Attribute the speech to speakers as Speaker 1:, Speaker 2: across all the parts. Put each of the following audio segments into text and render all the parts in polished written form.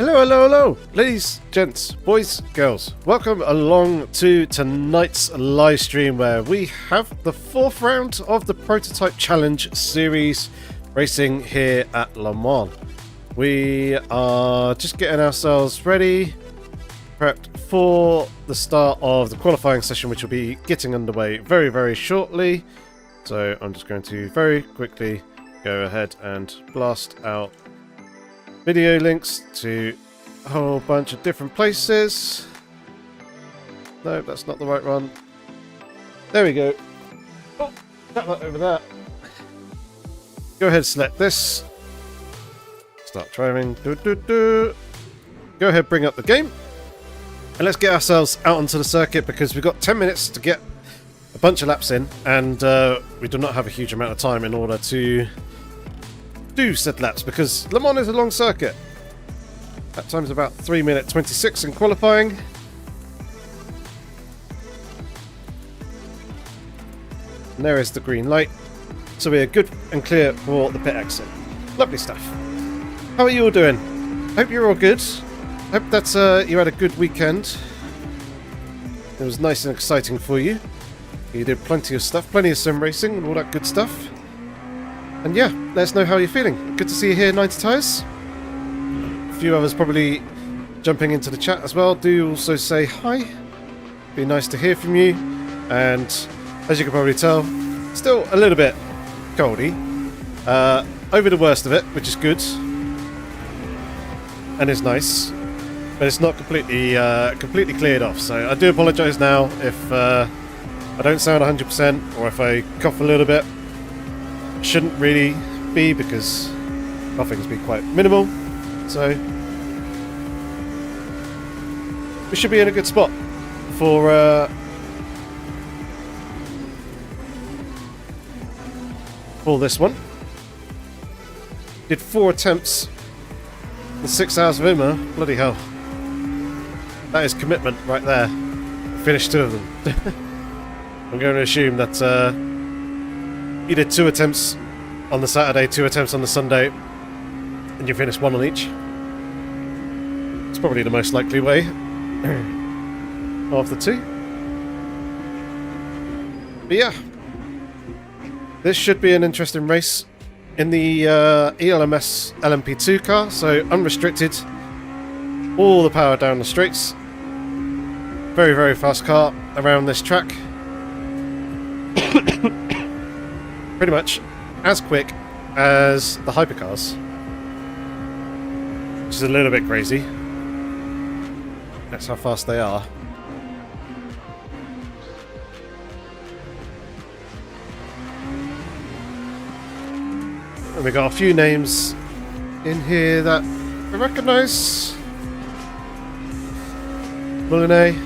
Speaker 1: Hello, hello, hello, ladies, gents, boys, girls. Welcome along to tonight's live stream where we have the fourth round of the Prototype Challenge series racing here at Le Mans. We are just getting ourselves ready, prepped for the start of the qualifying session, which will be getting underway very, very shortly. So I'm just going to very quickly go ahead and blast out video links to a whole bunch of different places. No, that's not the right one. There we go. Oh, tap that over there. Go ahead, select this. Start driving. Go ahead, bring up the game. And let's get ourselves out onto the circuit because we've got 10 minutes to get a bunch of laps in. And we do not have a huge amount of time in order to do said laps because Le Mans is a long circuit. That time's about 3 minutes 26 in qualifying. And there is the green light. So we are good and clear for the pit exit. Lovely stuff. How are you all doing? Hope you're all good. Hope that you had a good weekend. It was nice and exciting for you. You did plenty of stuff, plenty of sim racing and all that good stuff. And yeah, let us know how you're feeling. Good to see you here, 90 Tyres. A few others probably jumping into the chat as well. Do also say hi. Be nice to hear from you. And as you can probably tell, still a little bit coldy. Over the worst of it, which is good. And is nice. But it's not completely cleared off. So I do apologise now if I don't sound 100% or if I cough a little bit. Shouldn't really be because coughing's been quite minimal, so we should be in a good spot for this one. Did 4 attempts in 6 hours of IMA. Bloody hell, that is commitment right there. Finished 2 of them. I'm going to assume that you did 2 attempts on the Saturday, 2 attempts on the Sunday, and you finished 1 on each. It's probably the most likely way of the 2. But yeah, this should be an interesting race in the ELMS LMP2 car, so unrestricted, all the power down the straights. Very, very fast car around this track. Pretty much as quick as the hypercars, which is a little bit crazy. That's how fast they are. And we got a few names in here that I recognise. Moulinet,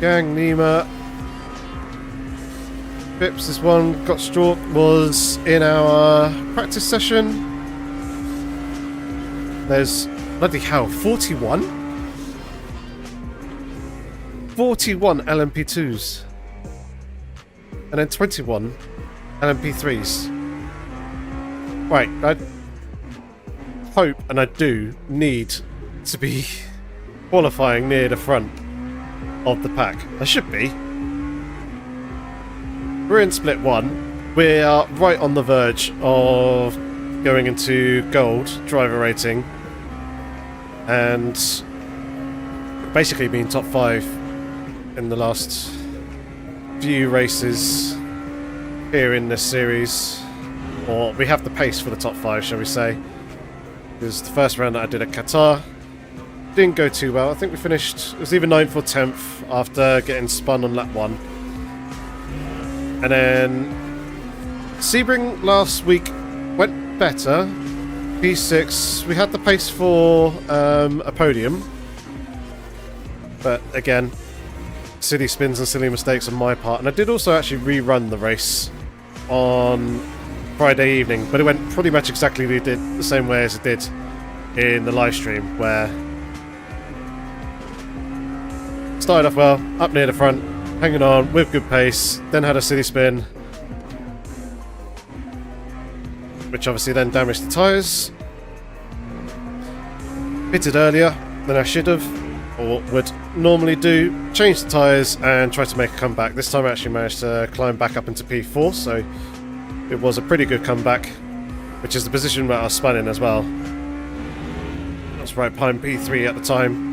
Speaker 1: Gang, Nima. Pips, this one got stroke was in our practice session. There's bloody hell, 41? 41 LMP2s. And then 21 LMP3s. Right, I hope and I do need to be qualifying near the front of the pack. I should be. We're in split 1. We are right on the verge of going into gold driver rating and basically being top 5 in the last few races here in this series. Or we have the pace for the top 5, shall we say. Because the first round that I did at Qatar didn't go too well. I think we finished, it was either 9th or 10th after getting spun on lap 1. And then Sebring last week went better. P6, we had the pace for a podium. But again, silly spins and silly mistakes on my part. And I did also actually rerun the race on Friday evening, but it went pretty much exactly the same way as it did in the live stream, where started off well, up near the front, hanging on with good pace, then had a silly spin, which obviously then damaged the tyres. pitted earlier than I should have, or would normally do, changed the tyres and tried to make a comeback. This time I actually managed to climb back up into P4, so it was a pretty good comeback, which is the position that I was spun in as well. I was right behind P3 at the time.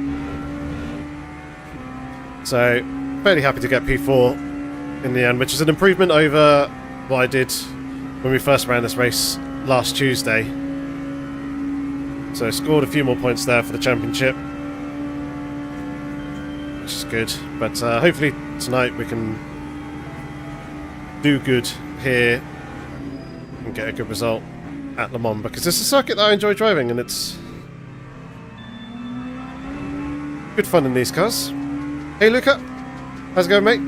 Speaker 1: So, fairly happy to get P4 in the end, which is an improvement over what I did when we first ran this race last Tuesday. So, scored a few more points there for the championship, which is good. But hopefully tonight we can do good here and get a good result at Le Mans, because it's a circuit that I enjoy driving and it's good fun in these cars. Hey Luca, how's it going, mate?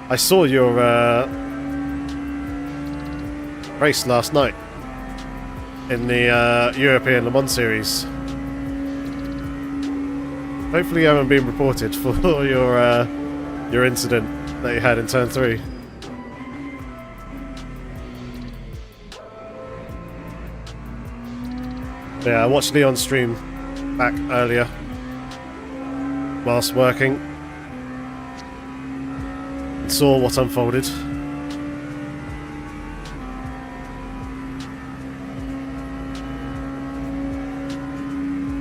Speaker 1: I saw your race last night in the European Le Mans series. Hopefully you haven't been reported for your incident that you had in turn 3. Yeah, I watched Leon's stream back earlier whilst working and saw what unfolded.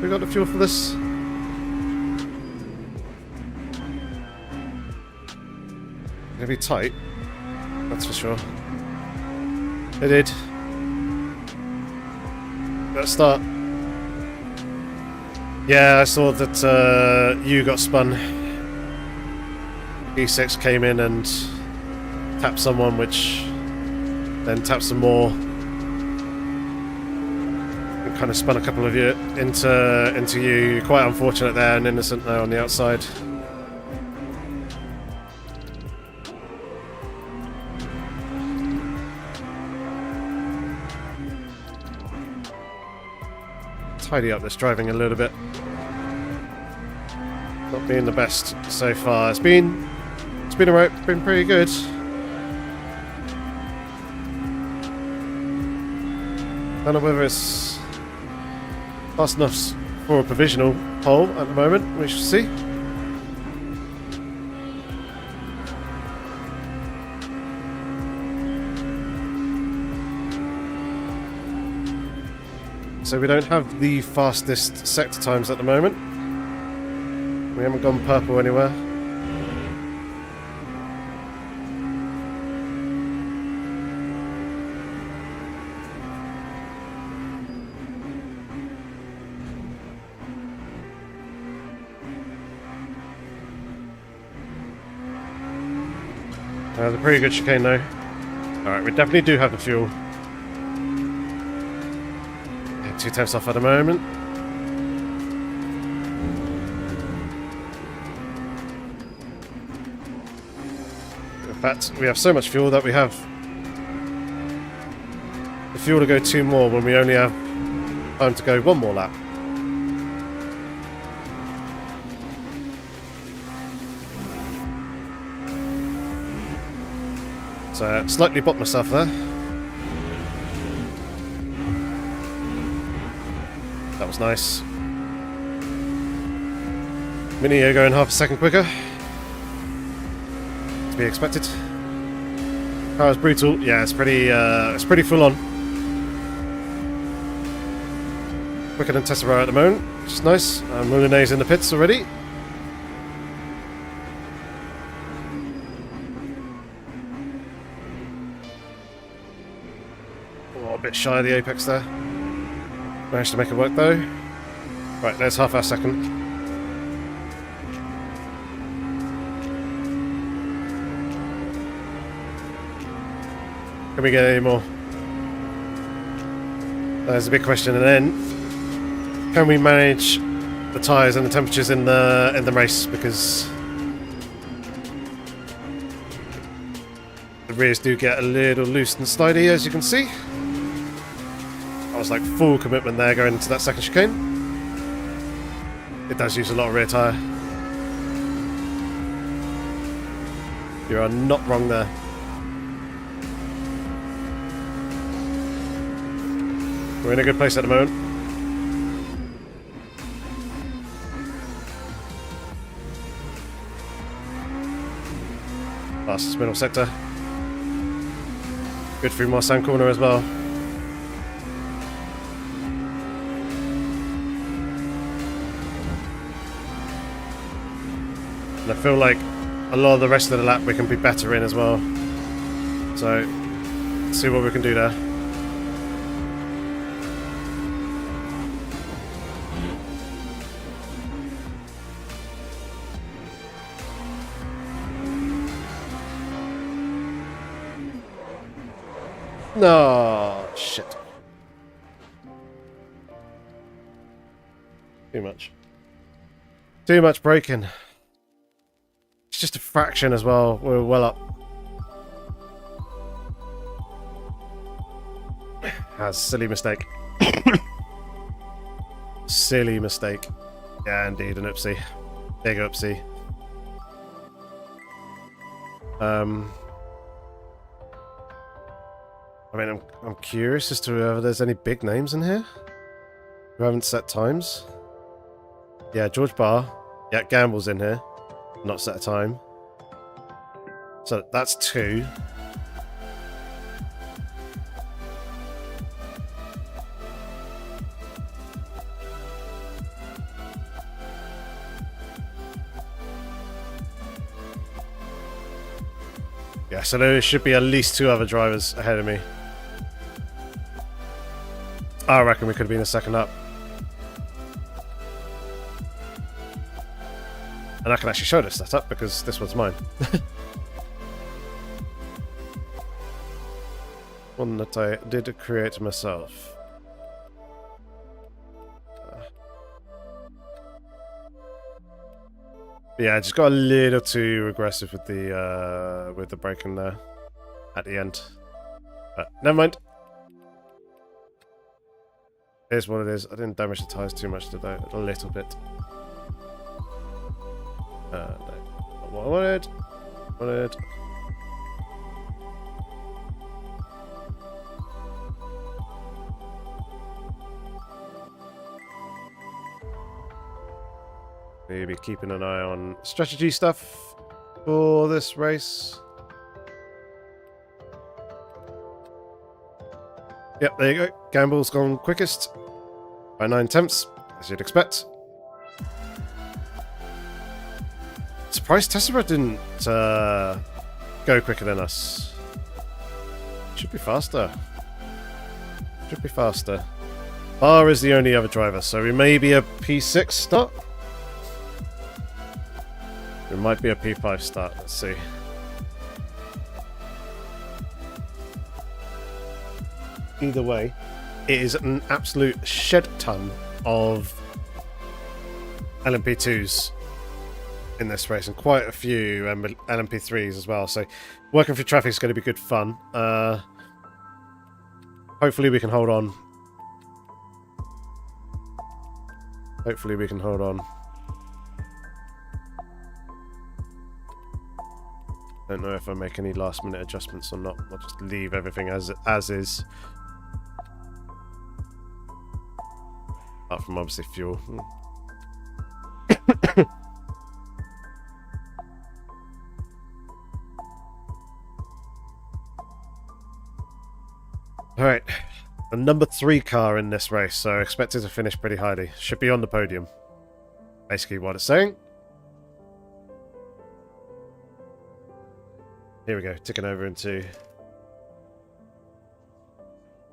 Speaker 1: We got the fuel for this? Gonna be tight, that's for sure. It did. Let's start. Yeah, I saw that you got spun. E6 came in and tapped someone, which then tapped some more. And kind of spun a couple of you into you. Quite unfortunate there, and innocent there on the outside. Tidy up this driving a little bit. Not being the best so far. It's been alright, it's been pretty good. Don't know whether it's fast enough for a provisional pole at the moment. We shall see. So we don't have the fastest sector times at the moment. We haven't gone purple anywhere. That's a pretty good chicane though. Alright, we definitely do have the fuel. 2 tenths off at the moment. In fact, we have so much fuel that we have the fuel to go 2 more when we only have time to go 1 more lap. So, slightly bopped myself there. That was nice. Minio going half a second quicker. To be expected. Car is brutal. Yeah, it's pretty full on. Quicker than Tessera at the moment, which is nice. Moulinet's in the pits already. Oh, a bit shy of the apex there. Managed to make it work though. Right, there's half our second. Can we get any more? There's a big question. And then, can we manage the tyres and the temperatures in the race? Because the rears do get a little loose and slidey, as you can see. I was like full commitment there going into that second chicane. It does use a lot of rear tyre. You are not wrong there. We're in a good place at the moment. Fastest middle sector. Good through my sand corner as well. And I feel like a lot of the rest of the lap we can be better in as well. So, let's see what we can do there. No, shit. Too much. Too much braking. It's just a fraction as well. We're well up. That's a silly mistake. Silly mistake. Yeah, indeed, an oopsie. Big oopsie. I mean, I'm curious as to whether there's any big names in here who haven't set times. Yeah, George Barr. Yeah, Gamble's in here. Not set a time. So that's 2. Yeah, so there should be at least 2 other drivers ahead of me. I reckon we could have been a second up. And I can actually show this setup because this one's mine. One that I did create myself. Yeah, I just got a little too aggressive with the braking there at the end. But never mind. Here's what it is. I didn't damage the tyres too much today. A little bit. No. Not what I wanted. Maybe keeping an eye on strategy stuff for this race. Yep, there you go. Gamble's gone quickest by 9/10, as you'd expect. Surprised Tesla didn't go quicker than us. Should be faster. Should be faster. Barr is the only other driver, so we may be a P6 start. It might be a P5 start. Let's see. Either way, it is an absolute shed ton of LMP2s in this race, and quite a few LMP3s as well. So working through traffic is going to be good fun. Hopefully we can hold on. Hopefully we can hold on. Don't know if I make any last minute adjustments or not. I'll just leave everything as is. Apart from obviously fuel. Alright, the number 3 car in this race, so expected to finish pretty highly. Should be on the podium. Basically what it's saying. Here we go, ticking over into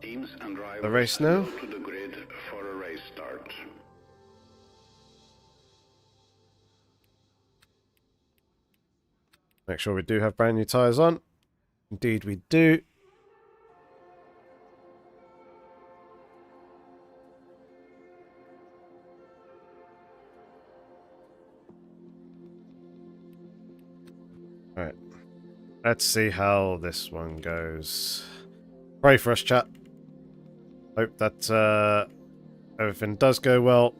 Speaker 2: Teams and drivers
Speaker 1: the race now.
Speaker 2: to the grid for a race start.
Speaker 1: Make sure we do have brand new tyres on. Indeed we do. Alright. Let's see how this one goes. Pray for us, chat. Hope that everything does go well.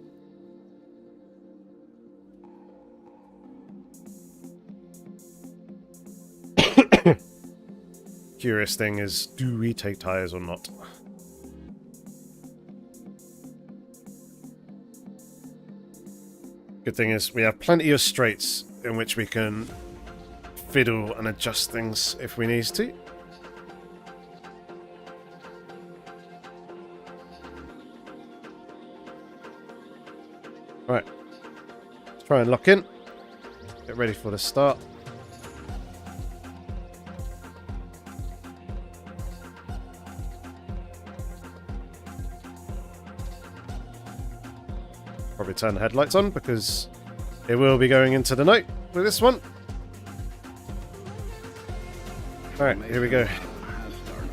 Speaker 1: Curious thing is, do we take tyres or not? Good thing is, we have plenty of straights in which we can fiddle and adjust things if we need to. Right, let's try and lock in. Get ready for the start. Probably turn the headlights on because it will be going into the night with this one. Alright, here we go.
Speaker 2: Has started.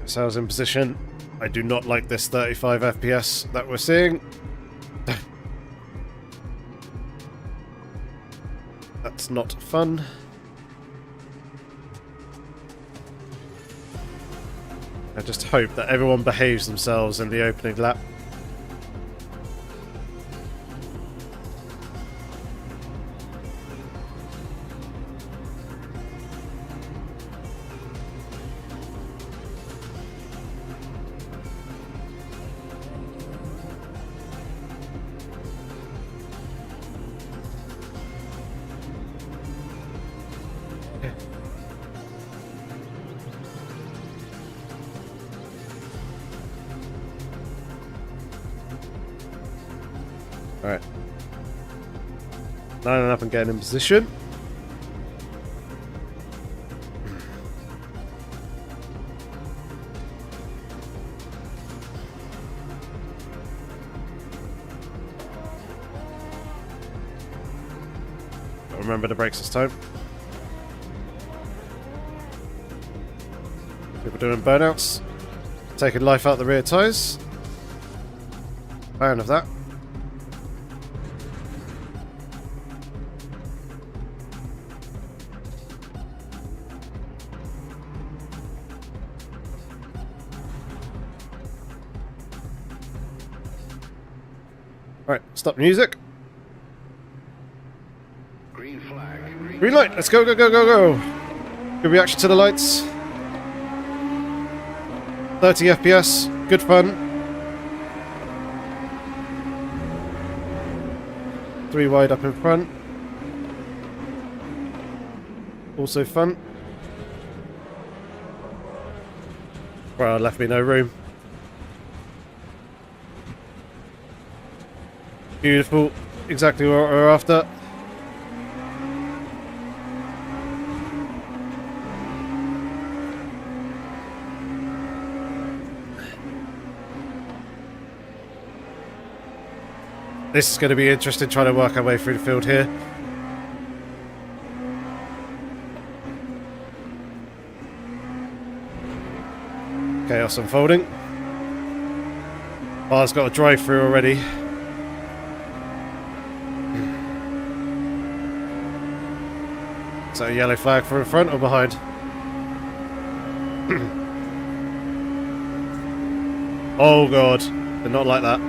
Speaker 1: Sails in position. I do not like this 35 FPS that we're seeing. That's not fun. I just hope that everyone behaves themselves in the opening lap. Alright. Lining up and getting in position. Remember the brakes this time. People doing burnouts. Taking life out the rear tyres. Fan of that. Right, stop music.
Speaker 2: Green flag.
Speaker 1: Green light, let's go, go, go, go, go. Good reaction to the lights. 30 FPS, good fun. 3 wide up in front. Also fun. Well, left me no room. Beautiful, exactly what we're after. This is going to be interesting trying to work our way through the field here. Chaos unfolding. Bar's got a drive through already. Is that a yellow flag for in front or behind? Oh god, did not like that.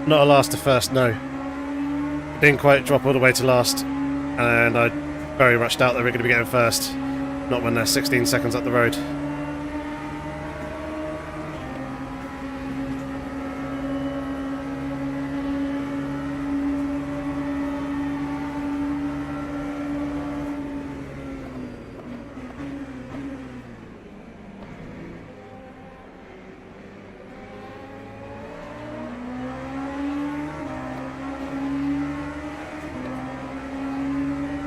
Speaker 1: Not a last to first, no. Didn't quite drop all the way to last, and I very much doubt that we're going to be getting first. Not when they're 16 seconds up the road.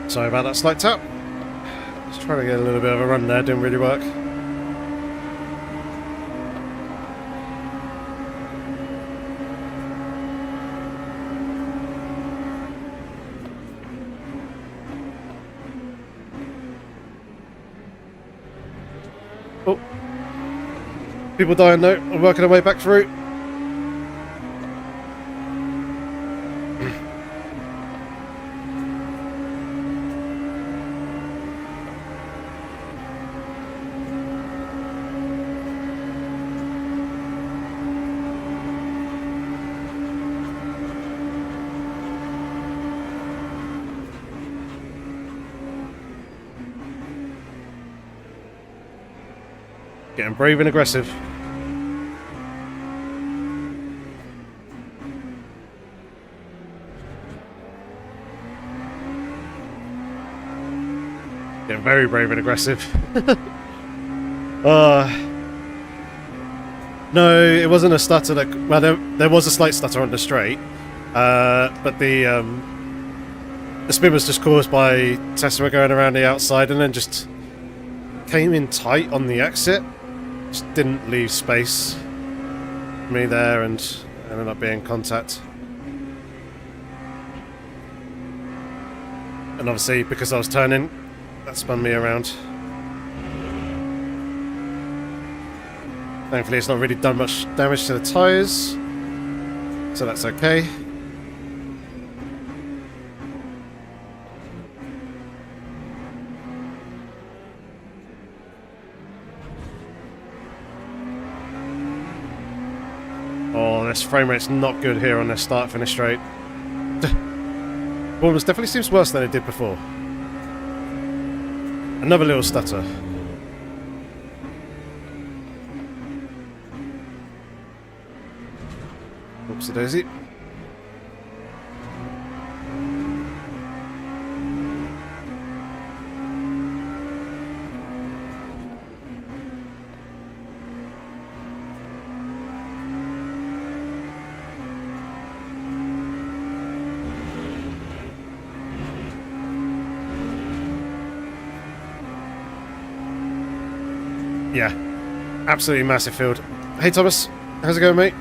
Speaker 1: Sorry about that slight tap. Just trying to get a little bit of a run there, didn't really work. Oh. People dying though, I'm working our way back through. Getting brave and aggressive. Getting very brave and aggressive. No, it wasn't a stutter. Well, there was a slight stutter on the straight, but the spin was just caused by Tesla going around the outside and then just came in tight on the exit. Just didn't leave space for me there and ended up being contact. And obviously, because I was turning, that spun me around. Thankfully, it's not really done much damage to the tyres, so that's okay. Oh, this frame rate's not good here on this start-finish straight. Performance definitely seems worse than it did before. Another little stutter. Oopsie daisy. Yeah, absolutely massive field. Hey Thomas, how's it going, mate?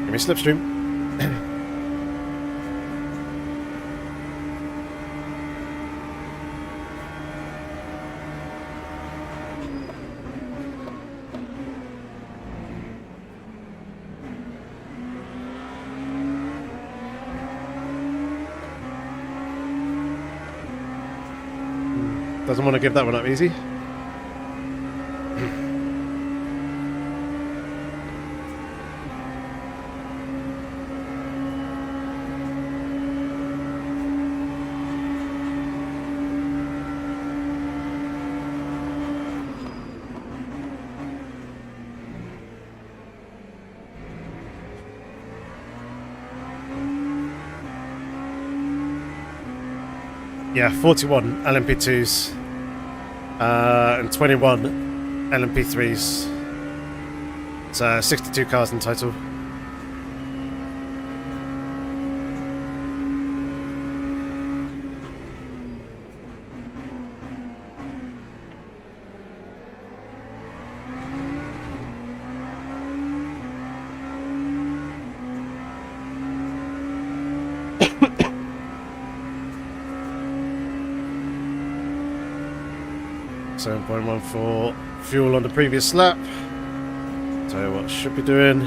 Speaker 1: Give me slipstream. Doesn't want to give that one up easy. Yeah, 41 LMP2s and 21 LMP3s. It's 62 cars in total. .14 fuel on the previous lap. Tell you what, should be doing.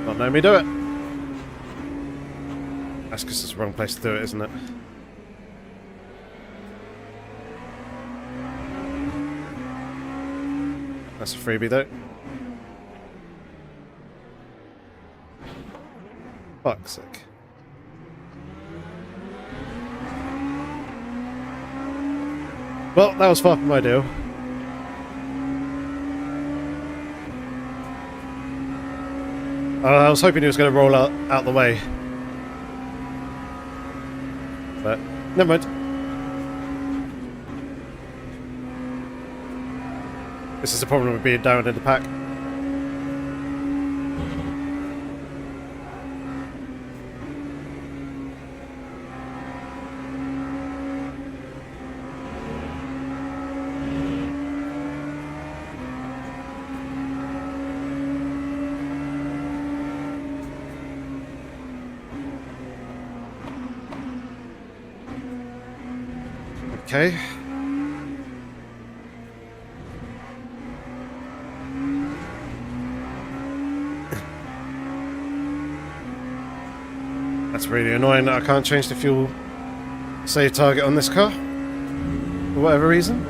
Speaker 1: Not letting me do it. That's because it's the wrong place to do it, isn't it? That's a freebie though. Fuck's sake. Well, that was far from ideal. I was hoping he was going to roll out the way. But, never mind. This is the problem with being down in the pack. Okay. That's really annoying that I can't change the fuel save target on this car for whatever reason.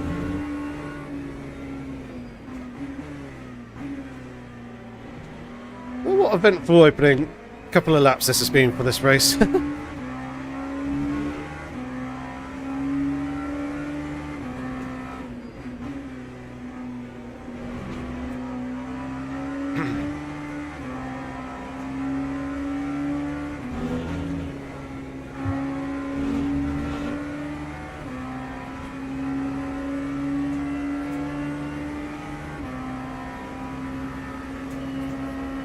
Speaker 1: Well, what eventful opening couple of laps this has been for this race.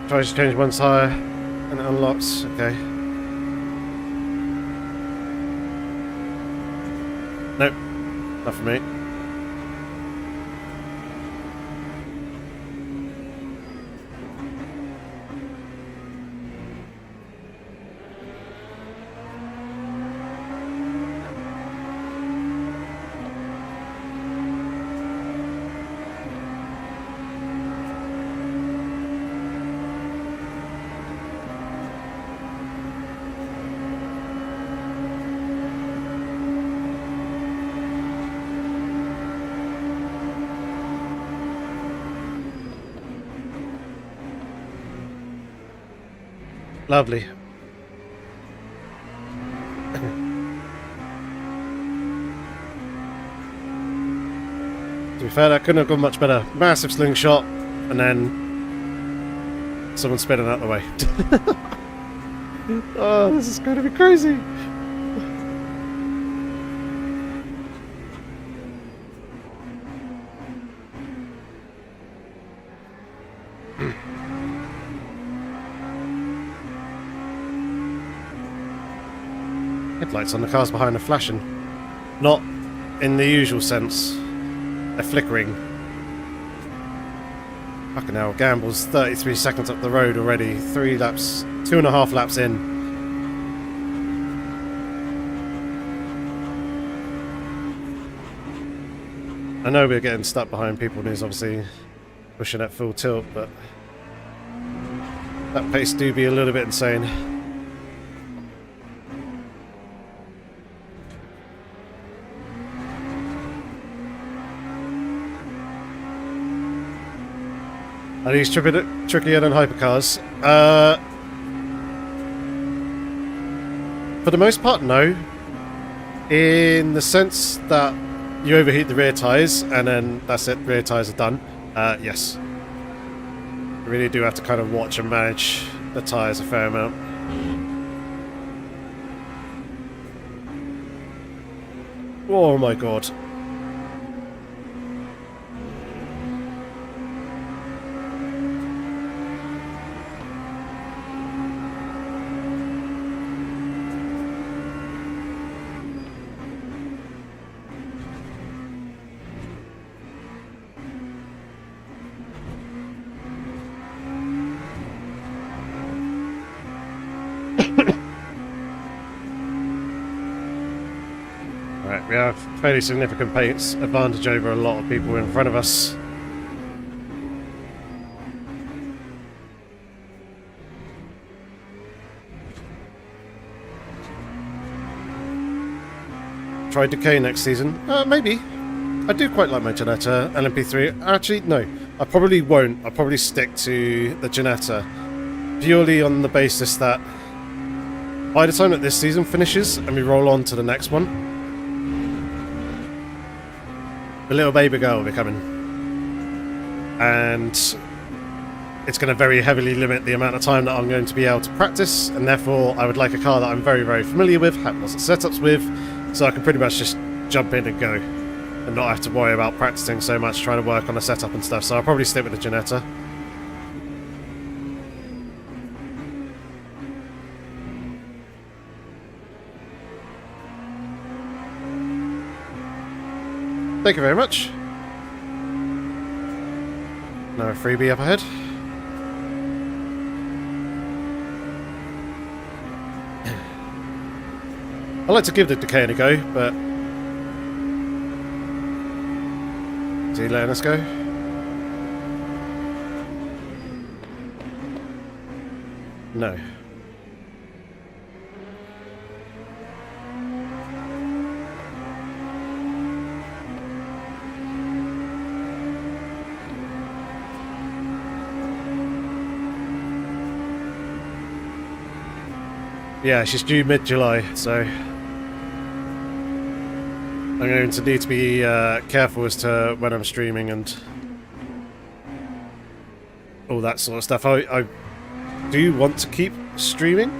Speaker 1: Try to change one tire and it unlocks. Okay. Nope, not for me. Lovely. To be fair, that couldn't have gone much better. Massive slingshot, and then someone spinning out the way. Oh, this is going to be crazy. Headlights on the cars behind are flashing. Not in the usual sense. They're flickering. Fucking hell, Gamble's 33 seconds up the road already. 3 laps, 2.5 laps in. I know we're getting stuck behind people and he's obviously pushing at full tilt, but that pace do be a little bit insane. Are these trickier than hypercars? For the most part, no. In the sense that you overheat the rear tyres and then that's it, rear tyres are done. Yes. You really do have to kind of watch and manage the tyres a fair amount. Oh my god. Right, we have fairly significant pace advantage over a lot of people in front of us. Try Decay next season? Maybe. I do quite like my Ginetta LMP3. Actually, no. I probably won't. I'll probably stick to the Ginetta. Purely on the basis that by the time that this season finishes and we roll on to the next one, the little baby girl will be coming. And it's going to very heavily limit the amount of time that I'm going to be able to practice, and therefore I would like a car that I'm very, very familiar with, have lots of setups with, so I can pretty much just jump in and go and not have to worry about practicing so much, trying to work on the setup and stuff. So I'll probably stick with the Ginetta. Thank you very much. Now a freebie up ahead. I like to give the Decay a go, but is he letting us go? No. Yeah, she's due mid-July, so I'm going to need to be careful as to when I'm streaming and all that sort of stuff. I do want to keep streaming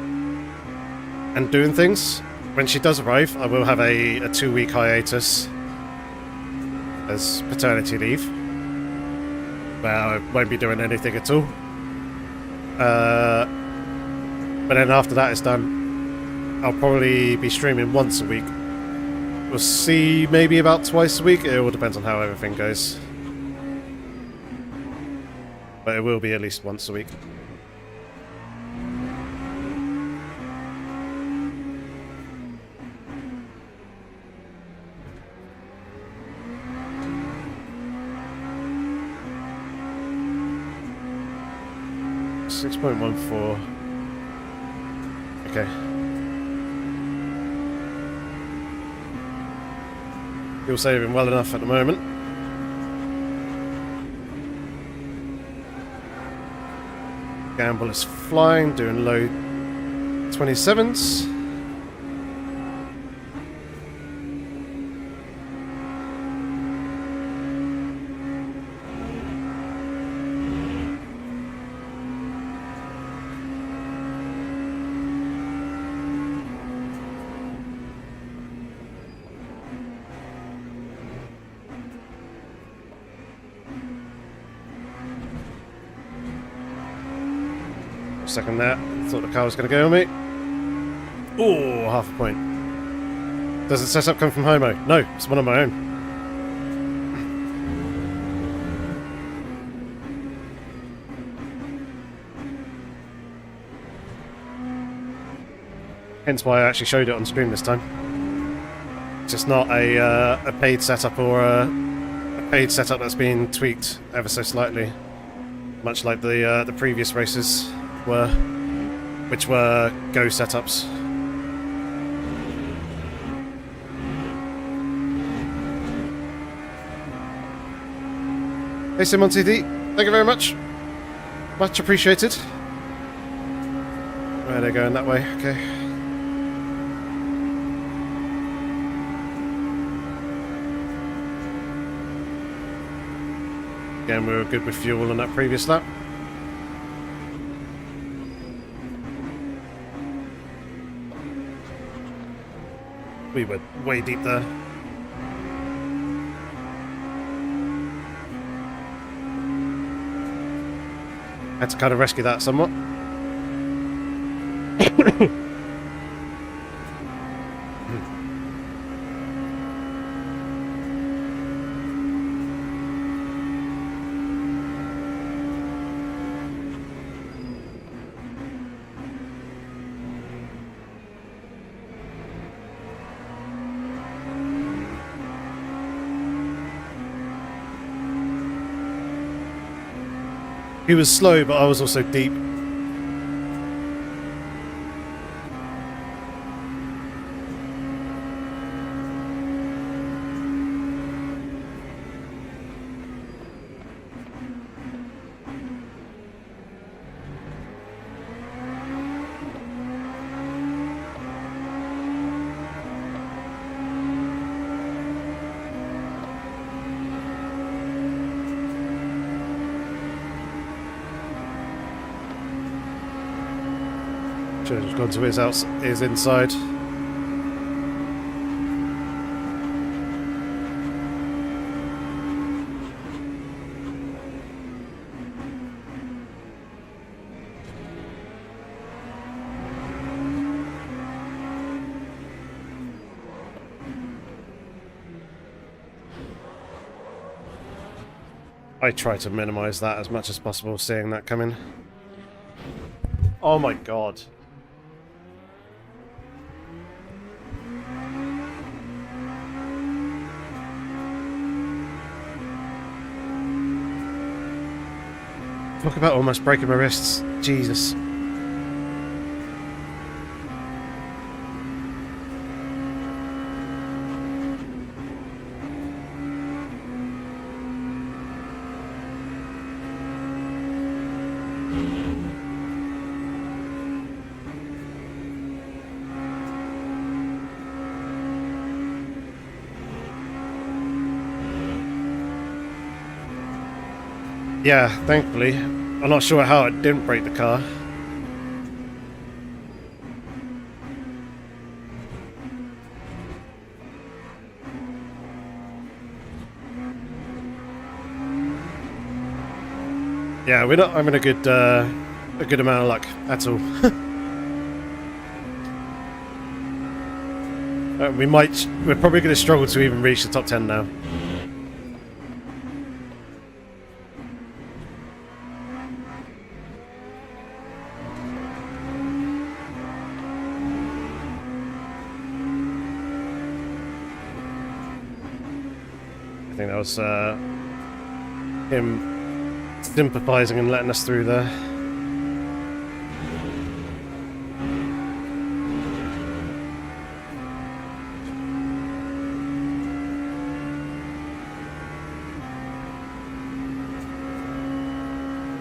Speaker 1: and doing things. When she does arrive, I will have a 2-week hiatus as paternity leave, where I won't be doing anything at all. But then after that is done, I'll probably be streaming once a week. We'll see, maybe about twice a week. It all depends on how everything goes. But it will be at least once a week. .14. Okay. Fuel saving well enough at the moment. Gamble is flying, doing low 27s. Second there. Thought the car was going to go on me. Oh, half a point. Does the setup come from Homo? No, it's one of my own. Hence why I actually showed it on stream this time. It's just not a paid setup or a paid setup that's been tweaked ever so slightly. Much like the previous races were, which were Go setups. Hey Simon TD, thank you very much. Much appreciated. Right, they're going that way, okay. Again, we were good with fuel on that previous lap. We were way deep there. Had to kind of rescue that somewhat. He was slow, but I was also deep. Should have gone to his inside. I try to minimize that as much as possible, seeing that coming. Oh my god. Talk about almost breaking my wrists. Jesus. Yeah, thankfully. I'm not sure how it didn't break the car. Yeah, we're not having a good amount of luck at all. We're probably going to struggle to even reach the top 10 now. I think that was him sympathizing and letting us through there.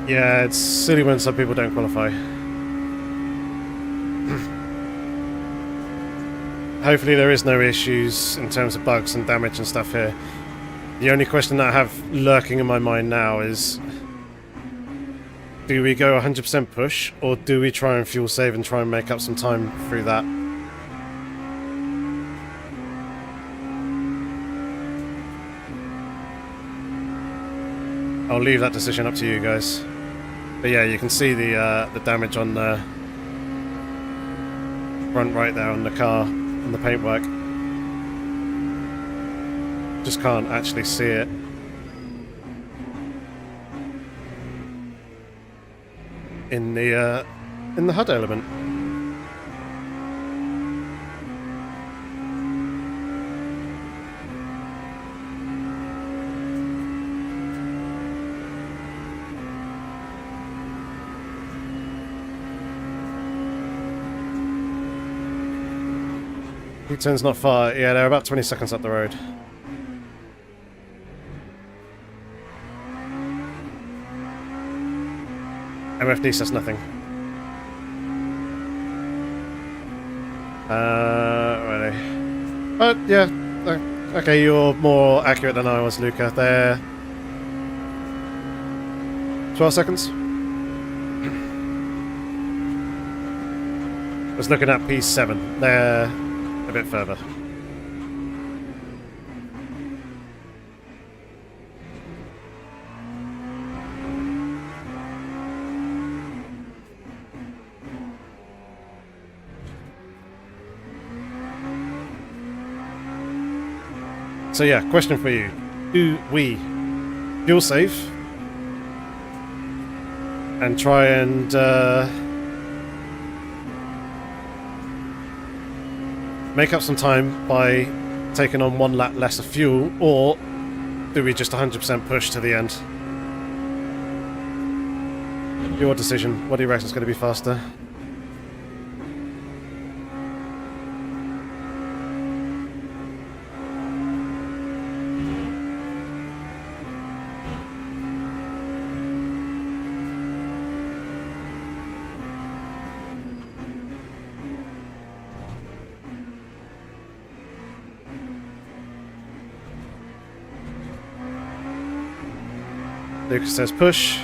Speaker 1: Yeah, it's silly when some people don't qualify. Hopefully there is no issues in terms of bugs and damage and stuff here. The only question that I have lurking in my mind now is, do we go 100% push, or do we try and fuel save and try and make up some time through that? I'll leave that decision up to you guys. But yeah, you can see the damage on the front right there on the car, on the paintwork. Just can't actually see it. In the HUD element. U-turn's not far. Yeah, they're about 20 seconds up the road. MFD says nothing. Really? But yeah, okay, you're more accurate than I was, Luca. They're 12 seconds. I was looking at P7. They're a bit further. So yeah, question for you. Do we fuel save and try and make up some time by taking on one lap less of fuel, or do we just 100% push to the end? Your decision. What do you reckon is going to be faster? Lucas says push.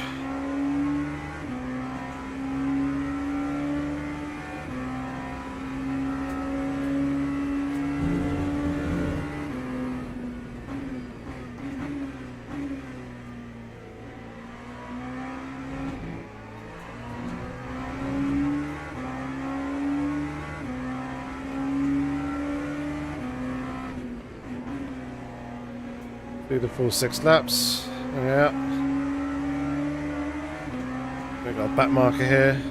Speaker 1: Do the full 6 laps. Yeah. We've got a back marker here.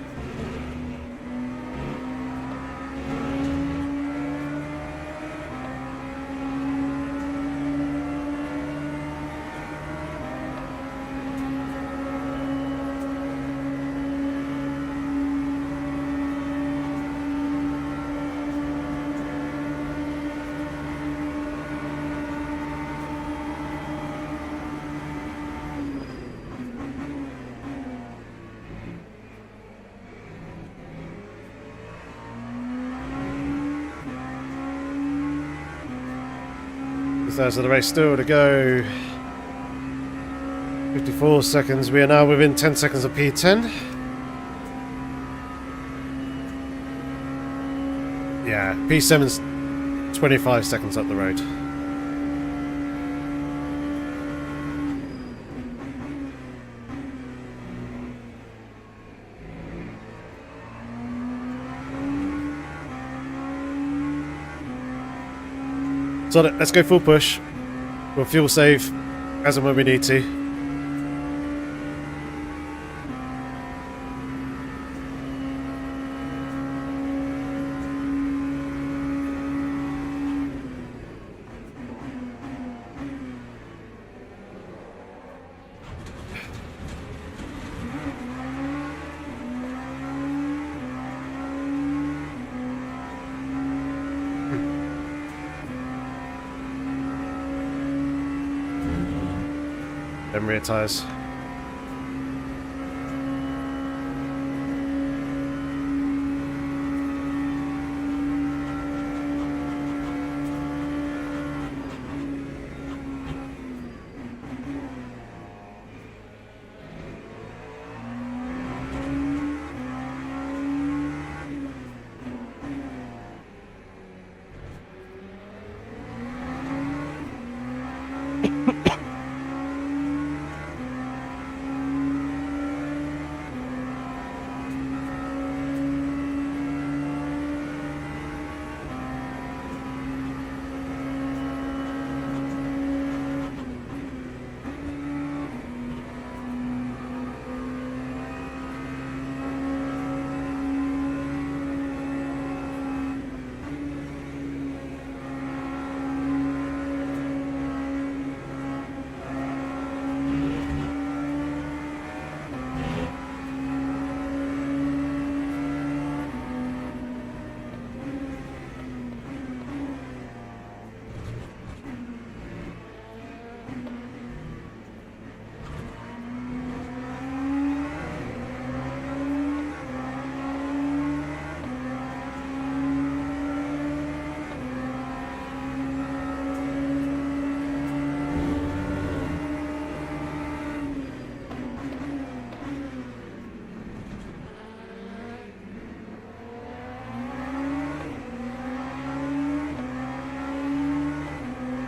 Speaker 1: There's the race still to go. 54 seconds. We are now within 10 seconds of P10. Yeah, P7's 25 seconds up the road. So let's go full push. We'll fuel save as and when we need to. Them rear tyres.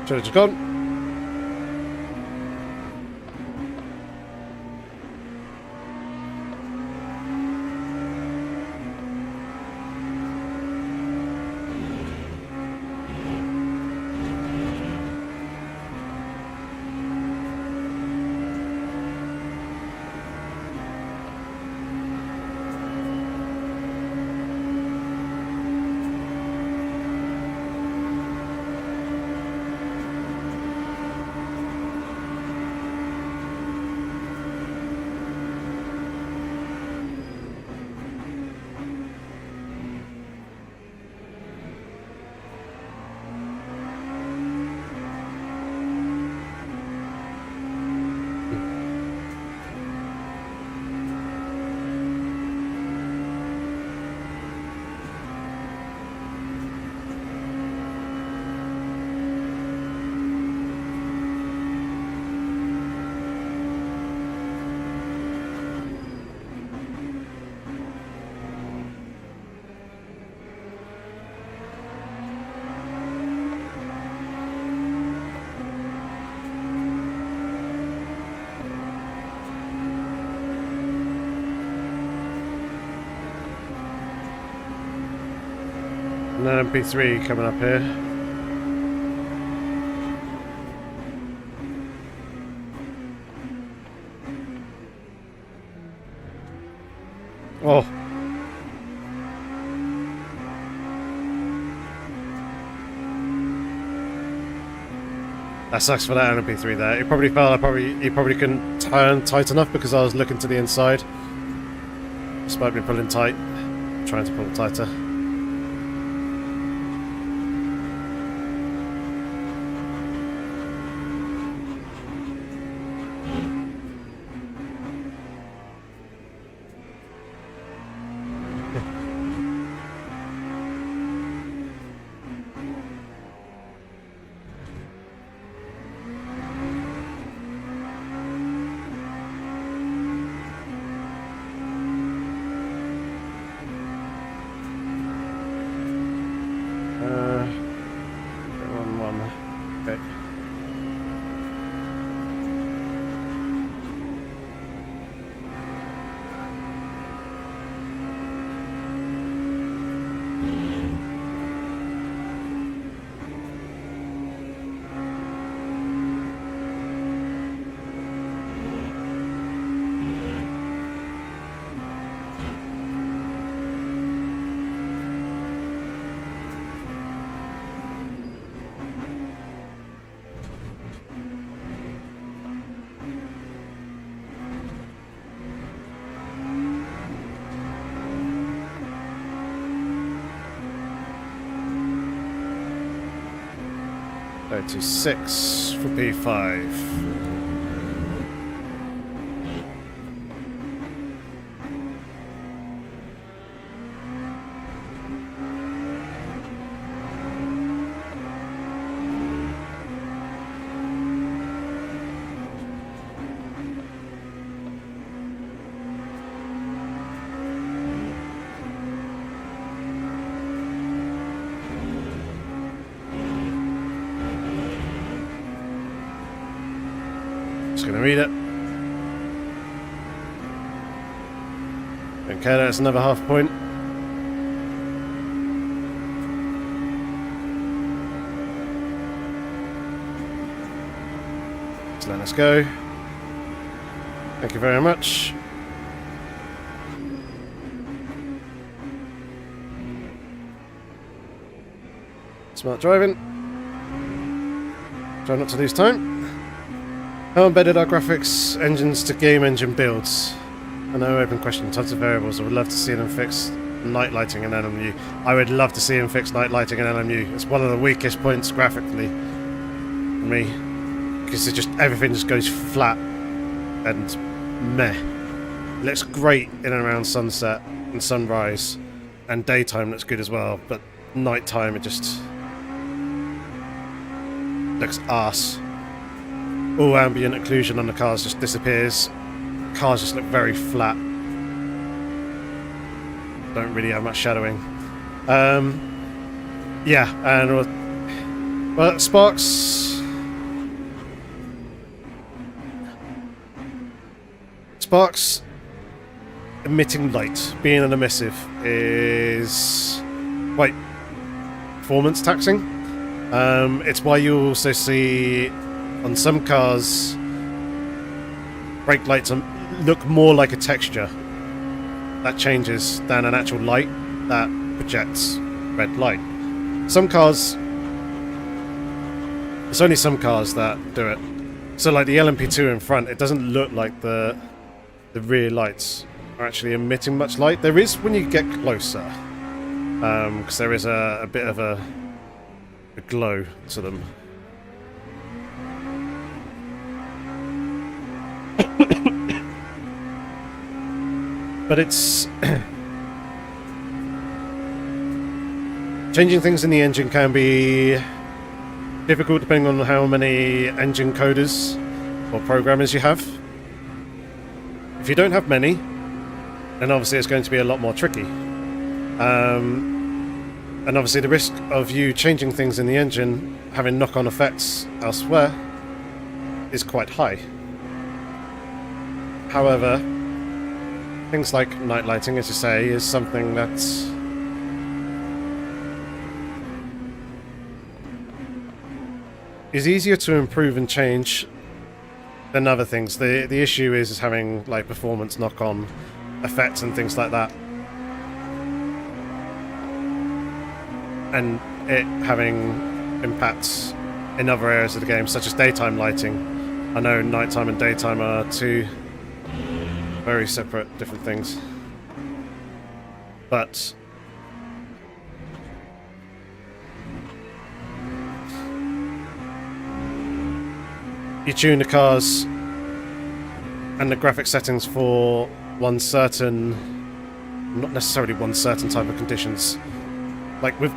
Speaker 1: Should have just gone. And then MP3 coming up here. Oh. That sucks for that MP3 there. He probably felt he probably couldn't turn tight enough because I was looking to the inside. Despite me pulling tight. Trying to pull tighter. Go to 6 for P5. Just gonna read it. Don't care that it's another half point. Just let us go. Thank you very much. Smart driving. Try not to lose time. How embedded are graphics engines to game engine builds? I know, open question, tons of variables. I would love to see them fix night lighting in LMU. I would love to see them fix night lighting in LMU. It's one of the weakest points graphically for me. Because it just, everything just goes flat and meh. It looks great in and around sunset and sunrise. And daytime looks good as well, but nighttime it just looks arse. All ambient occlusion on the cars just disappears. Cars just look very flat. Don't really have much shadowing. Yeah, and well, Sparks emitting light, being an emissive, is quite performance taxing. It's why you also see on some cars brake lights look more like a texture that changes than an actual light that projects red light. Some cars, it's only some cars that do it. So like the LMP2 in front, it doesn't look like the rear lights are actually emitting much light. There is when you get closer, because there is a bit of a glow to them. But it's changing things in the engine can be difficult depending on how many engine coders or programmers you have. If you don't have many, then obviously it's going to be a lot more tricky. And obviously the risk of you changing things in the engine having knock-on effects elsewhere is quite high. However, things like night lighting, as you say, is something that's is easier to improve and change than other things. The issue is having like performance knock-on effects and things like that, and it having impacts in other areas of the game, such as daytime lighting. I know nighttime and daytime are two very separate, different things. But you tune the cars and the graphic settings for one certain, not necessarily one certain type of conditions, like with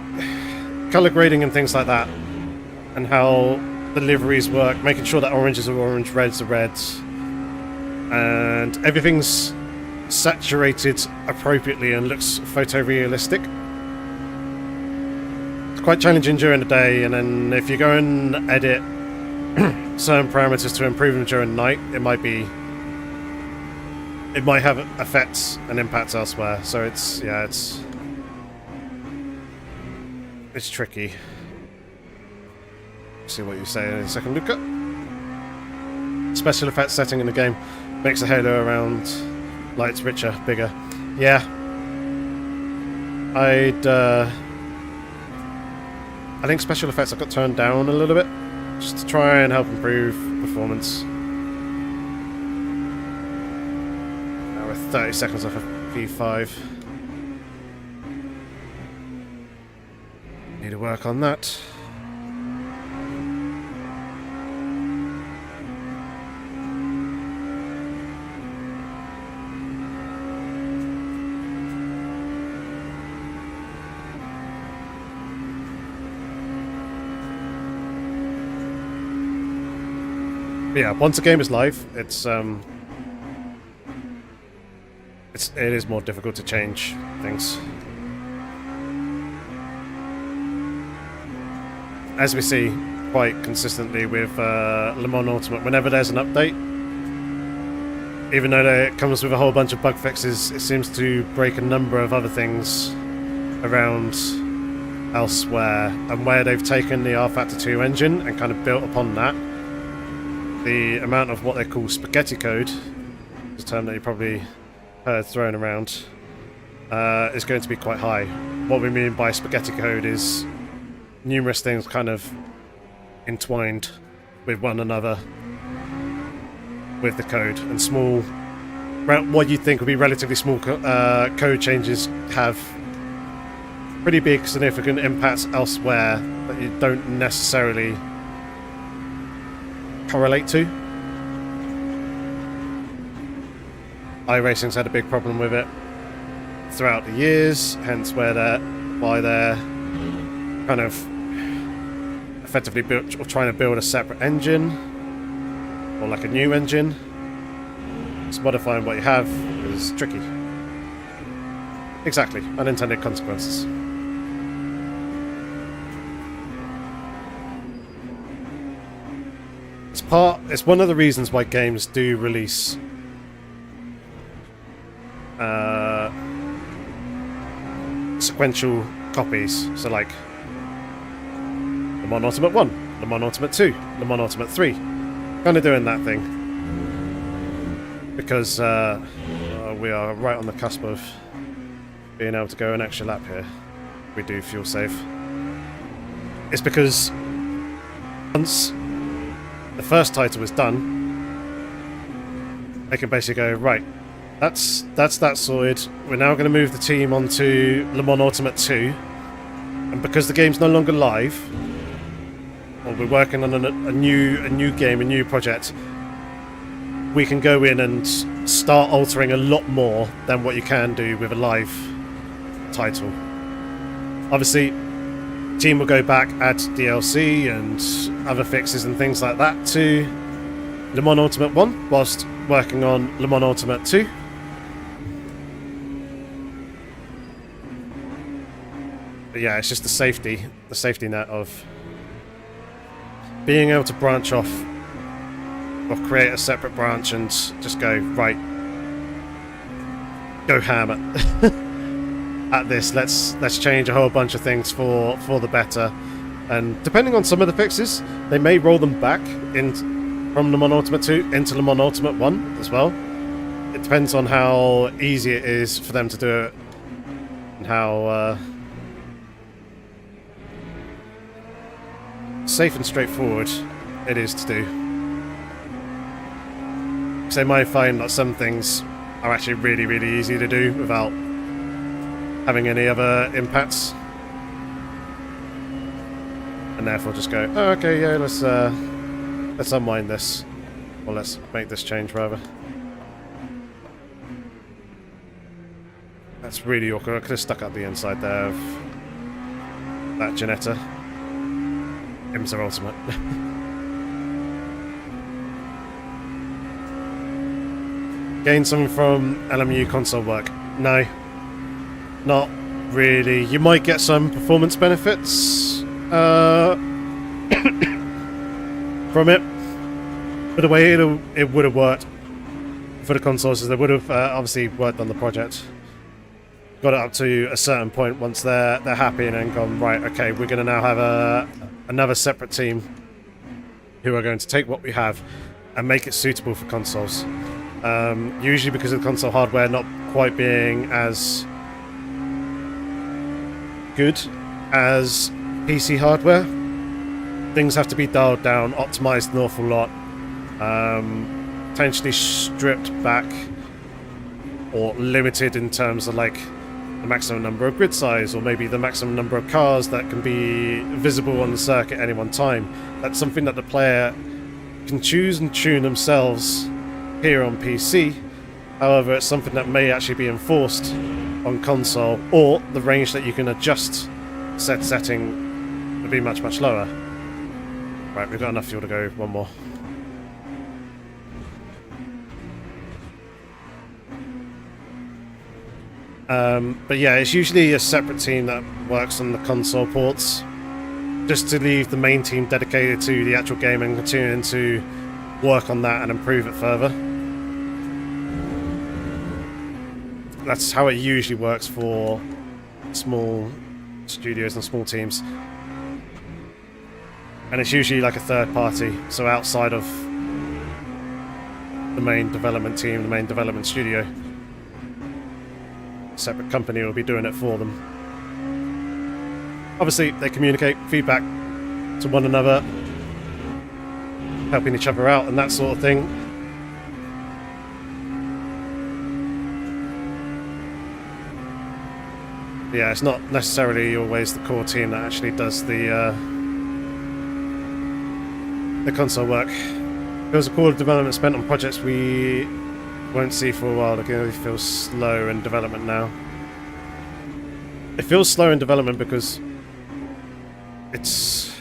Speaker 1: color grading and things like that, and how the liveries work, making sure that oranges are orange, reds are reds, and everything's saturated appropriately and looks photorealistic. It's quite challenging during the day, and then if you go and edit certain parameters to improve them during the night, it might have effects and impacts elsewhere. So it's tricky. See what you say in a second, Luca. Special effects setting in the game makes the halo around lights richer, bigger. Yeah. I think special effects have got turned down a little bit, just to try and help improve performance. Now we're 30 seconds off of P5. Need to work on that. yeah, once a game is live, it is more difficult to change things. As we see quite consistently with Le Mans Ultimate, whenever there's an update, even though it comes with a whole bunch of bug fixes, it seems to break a number of other things around elsewhere, and where they've taken the R-Factor 2 engine and kind of built upon that, the amount of what they call spaghetti code, a term that you probably heard thrown around, is going to be quite high. What we mean by spaghetti code is numerous things kind of entwined with one another with the code, and small, what you'd think would be relatively small code changes have pretty big significant impacts elsewhere that you don't necessarily correlate to. iRacing's had a big problem with it throughout the years, hence why they're kind of effectively built or trying to build a separate engine, or like a new engine. So modifying what you have is tricky. Exactly, unintended consequences. It's one of the reasons why games do release sequential copies. So like Le Mans Ultimate 1, Le Mans Ultimate 2, Le Mans Ultimate 3. Kind of doing that thing. Because we are right on the cusp of being able to go an extra lap here. We do fuel save. It's because once the first title is done, they can basically go, right, that's that sorted. We're now going to move the team onto Le Mans Ultimate 2, and because the game's no longer live, or we're working on a new game, a new project, we can go in and start altering a lot more than what you can do with a live title. Obviously, team will go back, add DLC and other fixes and things like that to Le Mans Ultimate 1 whilst working on Le Mans Ultimate 2. But yeah, it's just the safety net of being able to branch off or create a separate branch and just go, right, go ham at this. Let's change a whole bunch of things for the better. And depending on some of the fixes, they may roll them back from Le Mans Ultimate 2 into Le Mans Ultimate 1 as well. It depends on how easy it is for them to do it and how safe and straightforward it is to do. Because they might find that some things are actually really, really easy to do without having any other impacts, and therefore just go, oh, okay, yeah, let's unwind this, or let's make this change rather. That's really awkward. I could have stuck up the inside there of that Janetta. IMSA Ultimate. Gain something from LMU console work? No. Not really. You might get some performance benefits from it, but the way it would have worked for the consoles is they would have obviously worked on the project, got it up to a certain point once they're happy, and then gone, right, okay, we're going to now have another separate team who are going to take what we have and make it suitable for consoles. Usually because of the console hardware not quite being as good as PC hardware, things have to be dialed down, optimized an awful lot, potentially stripped back or limited in terms of like the maximum number of grid size, or maybe the maximum number of cars that can be visible on the circuit at any one time. That's something that the player can choose and tune themselves here on PC. However, it's something that may actually be enforced on console, or the range that you can adjust setting would be much, much lower. Right, we've got enough fuel to go one more. But yeah, it's usually a separate team that works on the console ports, just to leave the main team dedicated to the actual game and continuing to work on that and improve it further. That's how it usually works for small studios and small teams. And it's usually like a third party, so outside of the main development team, the main development studio. A separate company will be doing it for them. Obviously, they communicate feedback to one another, helping each other out and that sort of thing. Yeah, it's not necessarily always the core team that actually does the console work. There was a core development spent on projects we won't see for a while. It feels slow in development now. It feels slow in development because it's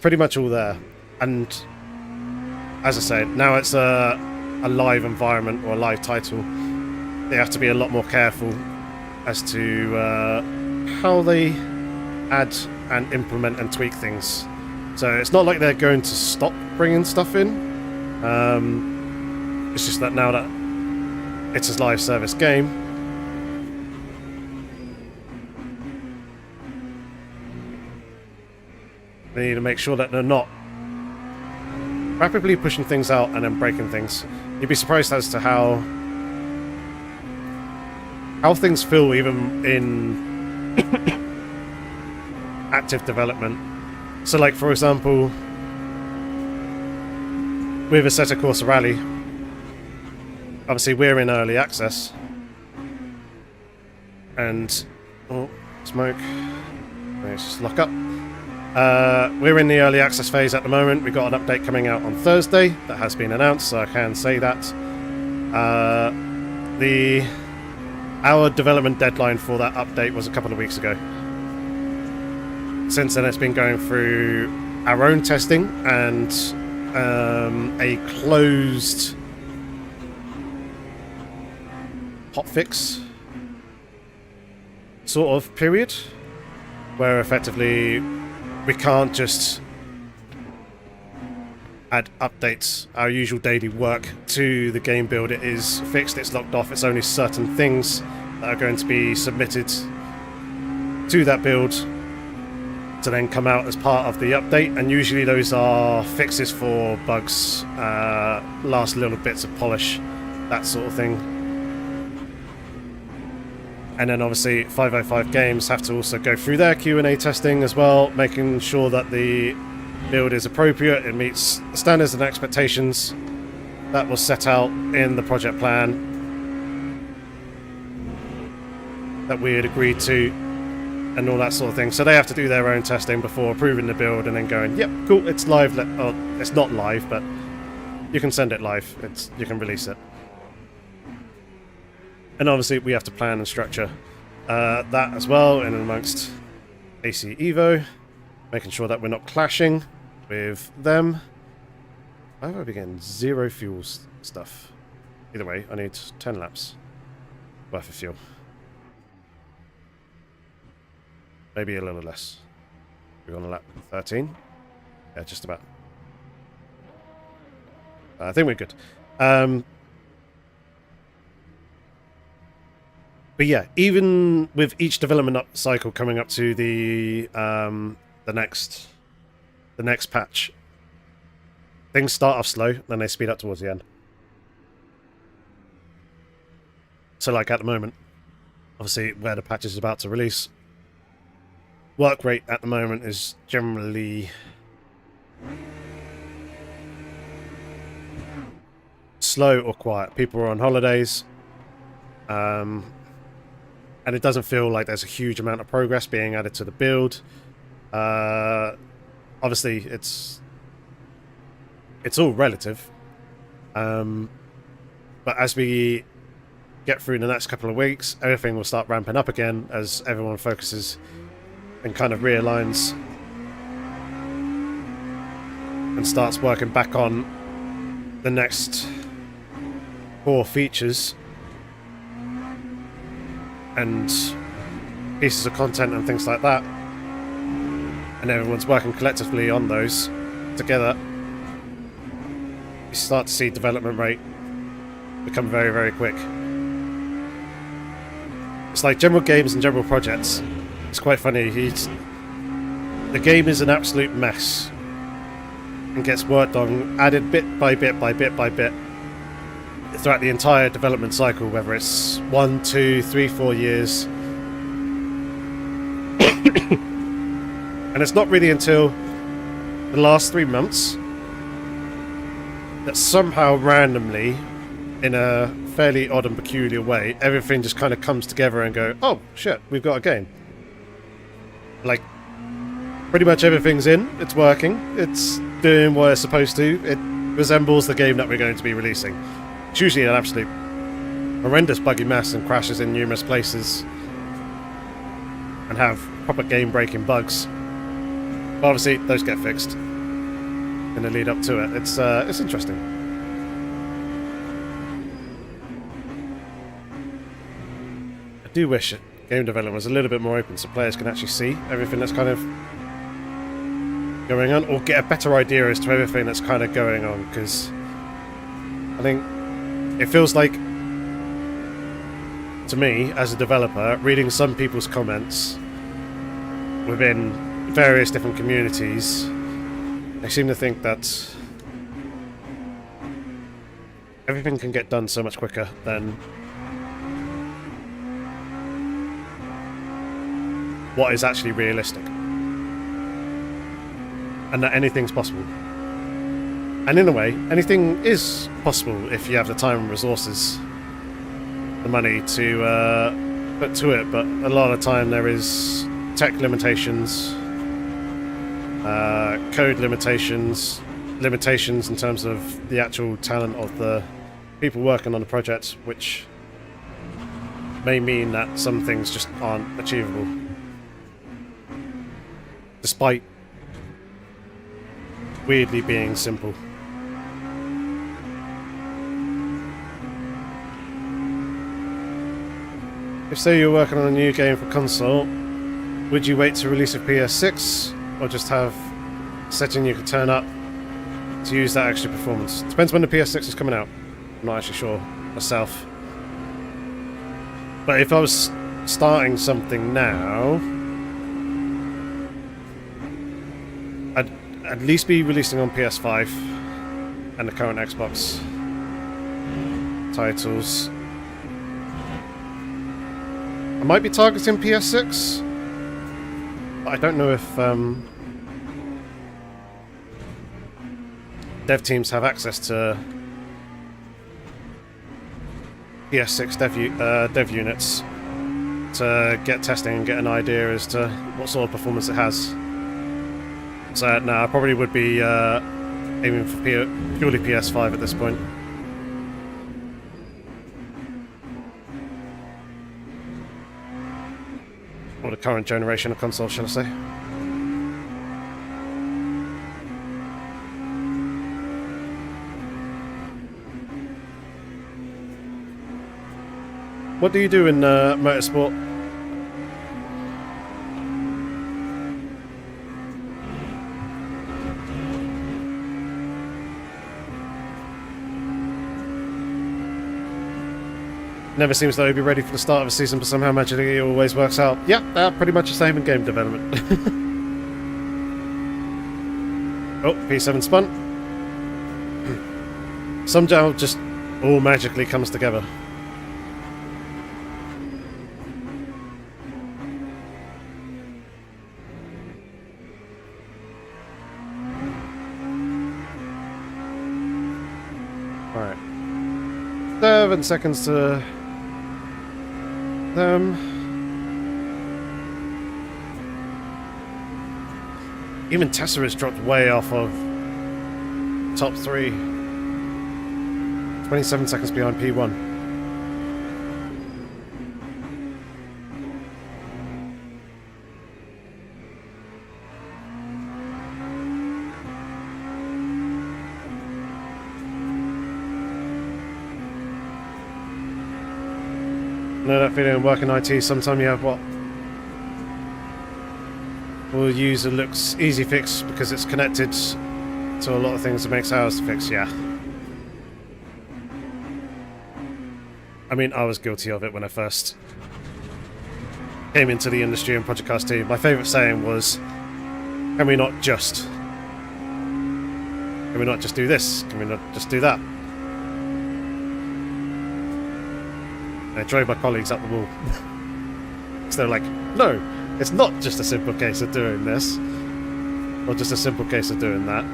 Speaker 1: pretty much all there, and as I say, now it's a live environment or a live title. They have to be a lot more careful as to how they add and implement and tweak things. So it's not like they're going to stop bringing stuff in. It's just that now that it's a live service game, they need to make sure that they're not rapidly pushing things out and then breaking things. You'd be surprised as to how things feel even in active development. So like, for example, with Assetto Corsa Rally, obviously we're in early access, and oh, smoke, let's just lock up. We're in the early access phase at the moment. We've got an update coming out on Thursday that has been announced, so I can say that. Our development deadline for that update was a couple of weeks ago. Since then, it's been going through our own testing and a closed hotfix sort of period, where effectively we can't just add updates, our usual daily work, to the game build. It is fixed, it's locked off. It's only certain things that are going to be submitted to that build to then come out as part of the update, and usually those are fixes for bugs, last little bits of polish, that sort of thing. And then obviously 505 Games have to also go through their Q&A testing as well, making sure that the build is appropriate, it meets the standards and expectations that was set out in the project plan that we had agreed to, and all that sort of thing. So they have to do their own testing before approving the build and then going, yep, cool, it's live. Oh, it's not live, but you can send it live. You can release it. And obviously we have to plan and structure that as well, in amongst AC Evo, making sure that we're not clashing with them. Why have I been getting zero fuel stuff? Either way, I need 10 laps worth of fuel. Maybe a little less. We're on lap 13. Yeah, just about. I think we're good. But yeah, even with each development cycle coming up to the next patch, things start off slow, then they speed up towards the end. So like at the moment, obviously where the patch is about to release, work rate at the moment is generally slow or quiet. People are on holidays, and it doesn't feel like there's a huge amount of progress being added to the build. Obviously, it's all relative, but as we get through the next couple of weeks, everything will start ramping up again as everyone focuses and kind of realigns and starts working back on the next core features and pieces of content and things like that, and everyone's working collectively on those together, you start to see development rate become very, very quick. It's like general games and general projects. It's quite funny. The game is an absolute mess and gets worked on, added bit by bit by bit by bit throughout the entire development cycle, whether it's 1, 2, 3, 4 years. And it's not really until the last 3 months that somehow randomly, in a fairly odd and peculiar way, everything just kind of comes together and go, oh shit, we've got a game. Like, pretty much everything's in, it's working, it's doing what it's supposed to, it resembles the game that we're going to be releasing. It's usually an absolute horrendous buggy mess and crashes in numerous places and have proper game-breaking bugs. But obviously, those get fixed in the lead up to it. It's interesting. I do wish game development was a little bit more open so players can actually see everything that's kind of going on, or get a better idea as to everything that's kind of going on, because I think it feels like, to me, as a developer, reading some people's comments within various different communities, they seem to think that everything can get done so much quicker than what is actually realistic, and that anything's possible. And in a way, anything is possible if you have the time and resources, the money to put to it, but a lot of the time there is tech limitations, code limitations in terms of the actual talent of the people working on the project, which may mean that some things just aren't achievable, despite weirdly being simple. If say you're working on a new game for console, would you wait to release a PS6 or just have a setting you could turn up to use that extra performance? Depends when the PS6 is coming out. I'm not actually sure myself. But if I was starting something now, I'd at least be releasing on PS5 and the current Xbox titles. I might be targeting PS6, but I don't know if dev teams have access to PS6 dev units to get testing and get an idea as to what sort of performance it has. So no, I probably would be aiming for purely PS5 at this point. Or the current generation of console, shall I say. What do you do in motorsport? Never seems though you'd be ready for the start of a season, but somehow magically it always works out. Yeah, pretty much the same in game development. Oh, P7 spun. Somehow just all magically comes together. Alright. 7 seconds to them. Even Tessa has dropped way off of top 3. 27 seconds behind P1. know that feeling of working IT, sometimes you have what we'll use a looks easy fix because it's connected to a lot of things that makes ours to fix, yeah. I mean, I was guilty of it when I first came into the industry and Project Cars 2. My favourite saying was, can we not just do this? Can we not just do that? And I drove my colleagues up the wall. So they're like, no, it's not just a simple case of doing this. Or just a simple case of doing that.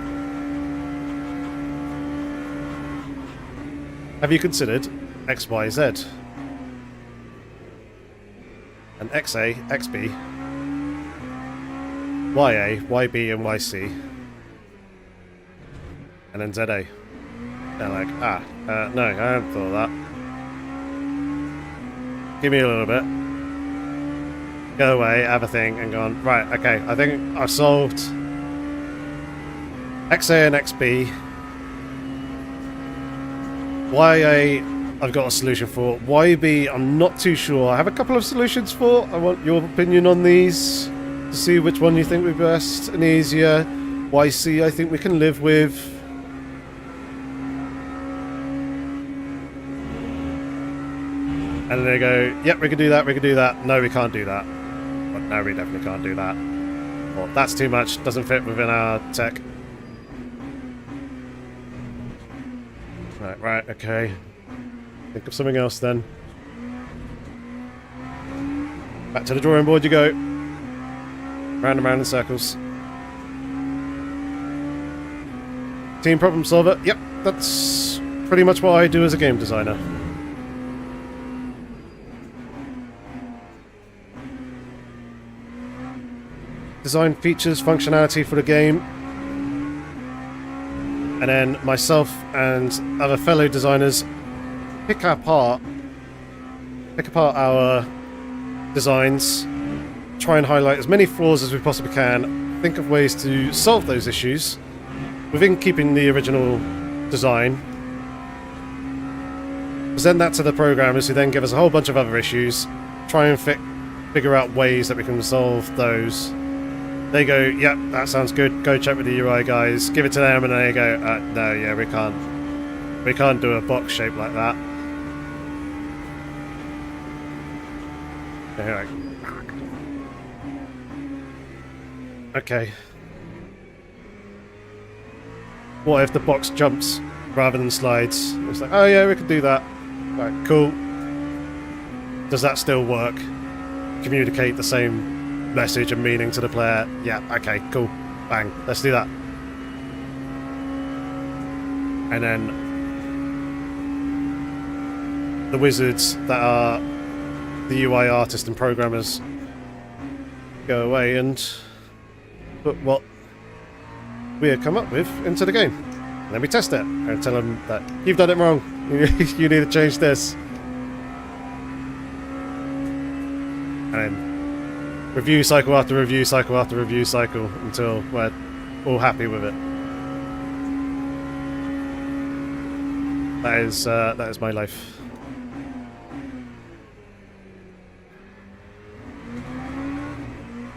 Speaker 1: Have you considered X, Y, Z? And XA, XB, YA, YB, and YC. And then ZA. They're like, no, I haven't thought of that. Give me a little bit. Go away, have a think, and gone, right, okay, I think I've solved XA and XB. YA, I've got a solution for. YB, I'm not too sure. I have a couple of solutions for. I want your opinion on these to see which one you think would be best and easier. YC, I think we can live with. And then they go, yep, we can do that, we can do that. No, we can't do that. But no, we definitely can't do that. Well, that's too much, doesn't fit within our tech. Right, okay. Think of something else then. Back to the drawing board you go. Round and round in circles. Team problem solver. Yep, that's pretty much what I do as a game designer. Design features, functionality for the game. And then myself and other fellow designers pick apart our designs, try and highlight as many flaws as we possibly can, think of ways to solve those issues within keeping the original design, present that to the programmers who then give us a whole bunch of other issues, try and figure out ways that we can resolve those. They go, yep, that sounds good, go check with the UI guys, give it to them, and they go, no, yeah, we can't do a box shape like that. And you're like, okay. What if the box jumps rather than slides? It's like, oh yeah, we could do that. Right, cool. Does that still work? Communicate the same message and meaning to the player? Yeah, okay, cool. Bang, let's do that. And then the wizards that are the UI artists and programmers go away and put what we had come up with into the game. And then we test it and tell them that you've done it wrong. You need to change this. And then review cycle after review cycle after review cycle until we're all happy with it. That is my life.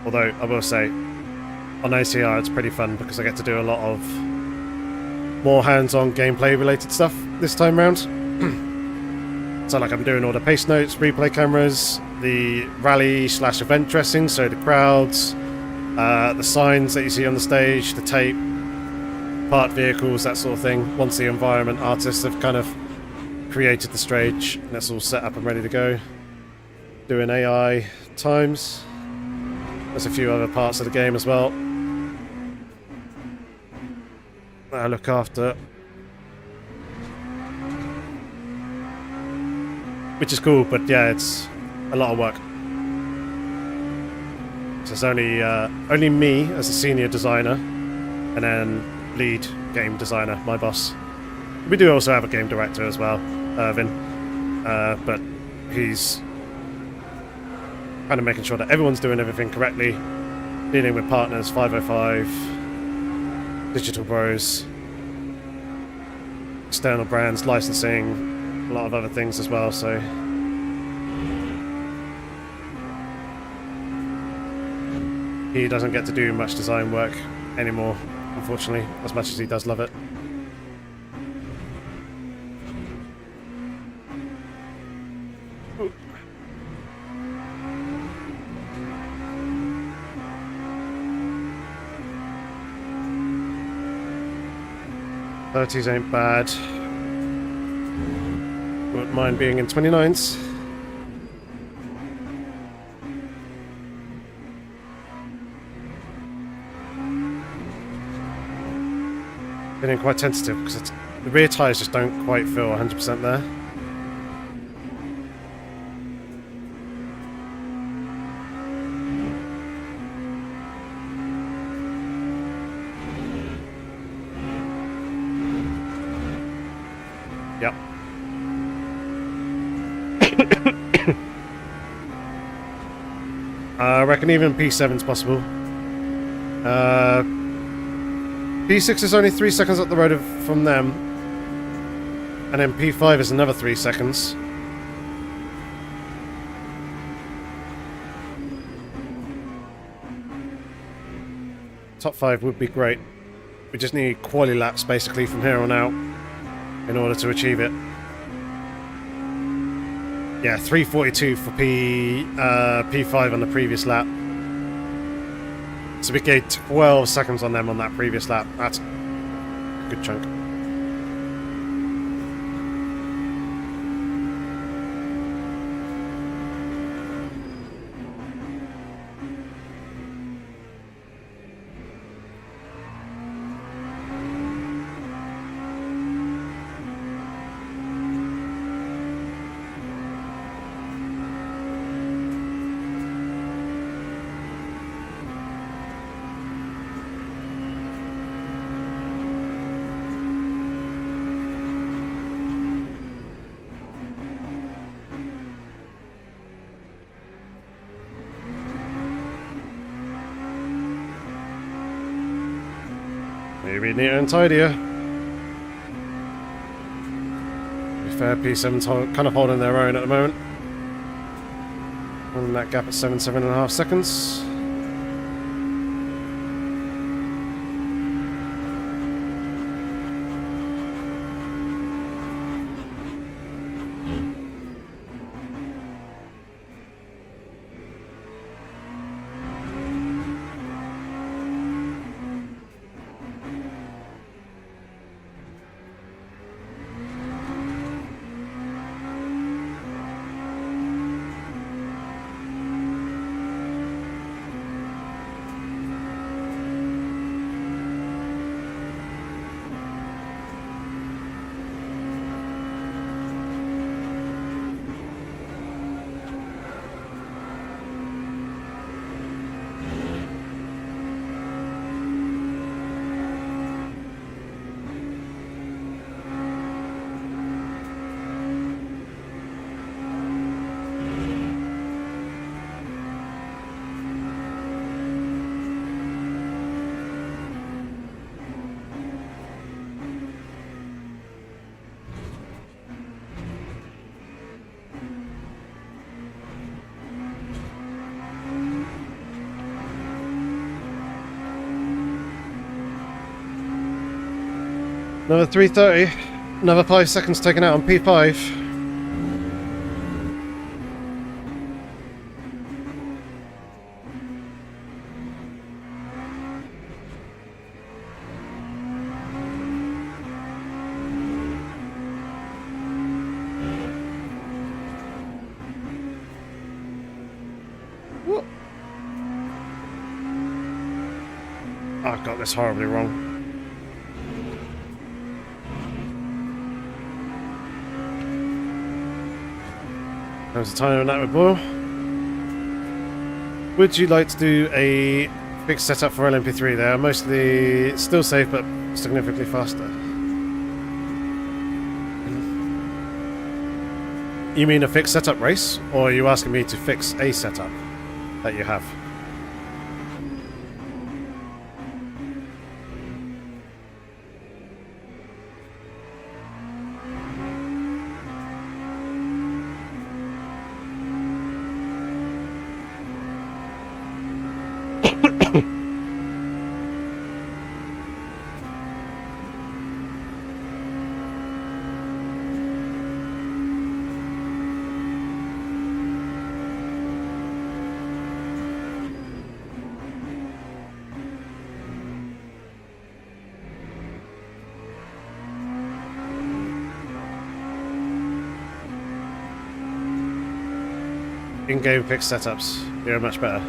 Speaker 1: Although I will say, on ACR it's pretty fun because I get to do a lot of more hands-on gameplay related stuff this time round. So like I'm doing all the pace notes, replay cameras, the rally/event dressing, so the crowds, the signs that you see on the stage, the tape, part vehicles, that sort of thing. Once the environment artists have kind of created the stage and it's all set up and ready to go. Doing AI times. There's a few other parts of the game as well that I look after, which is cool, but yeah, it's a lot of work. So it's only me as a senior designer, and then lead game designer, my boss. We do also have a game director as well, Irvin, but he's kind of making sure that everyone's doing everything correctly, dealing with partners, 505, Digital Bros, external brands, licensing, a lot of other things as well, so he doesn't get to do much design work anymore, unfortunately, as much as he does love it. Ooh. '30s ain't bad. Wouldn't mind being in 29s. Getting quite tentative because the rear tyres just don't quite feel 100% there. Yep. I reckon even P7's possible. P6 is only 3 seconds up the road from them, and then P5 is another 3 seconds. Top 5 would be great. We just need quali laps basically from here on out in order to achieve it. Yeah, 3:42 for P5 on the previous lap. So we gained 12 seconds on them on that previous lap. That's a good chunk. Maybe neater and tidier. To be fair, P7's kind of holding their own at the moment. And that gap at 7.5 seconds. Another 3:30. Another 5 seconds taken out on P5. What? I got this horribly wrong. There's a time on that with Boyle. Would you like to do a fixed setup for LMP3? They are mostly still safe but significantly faster. You mean a fixed setup race? Or are you asking me to fix a setup that you have? in-game quick setups. You're much better.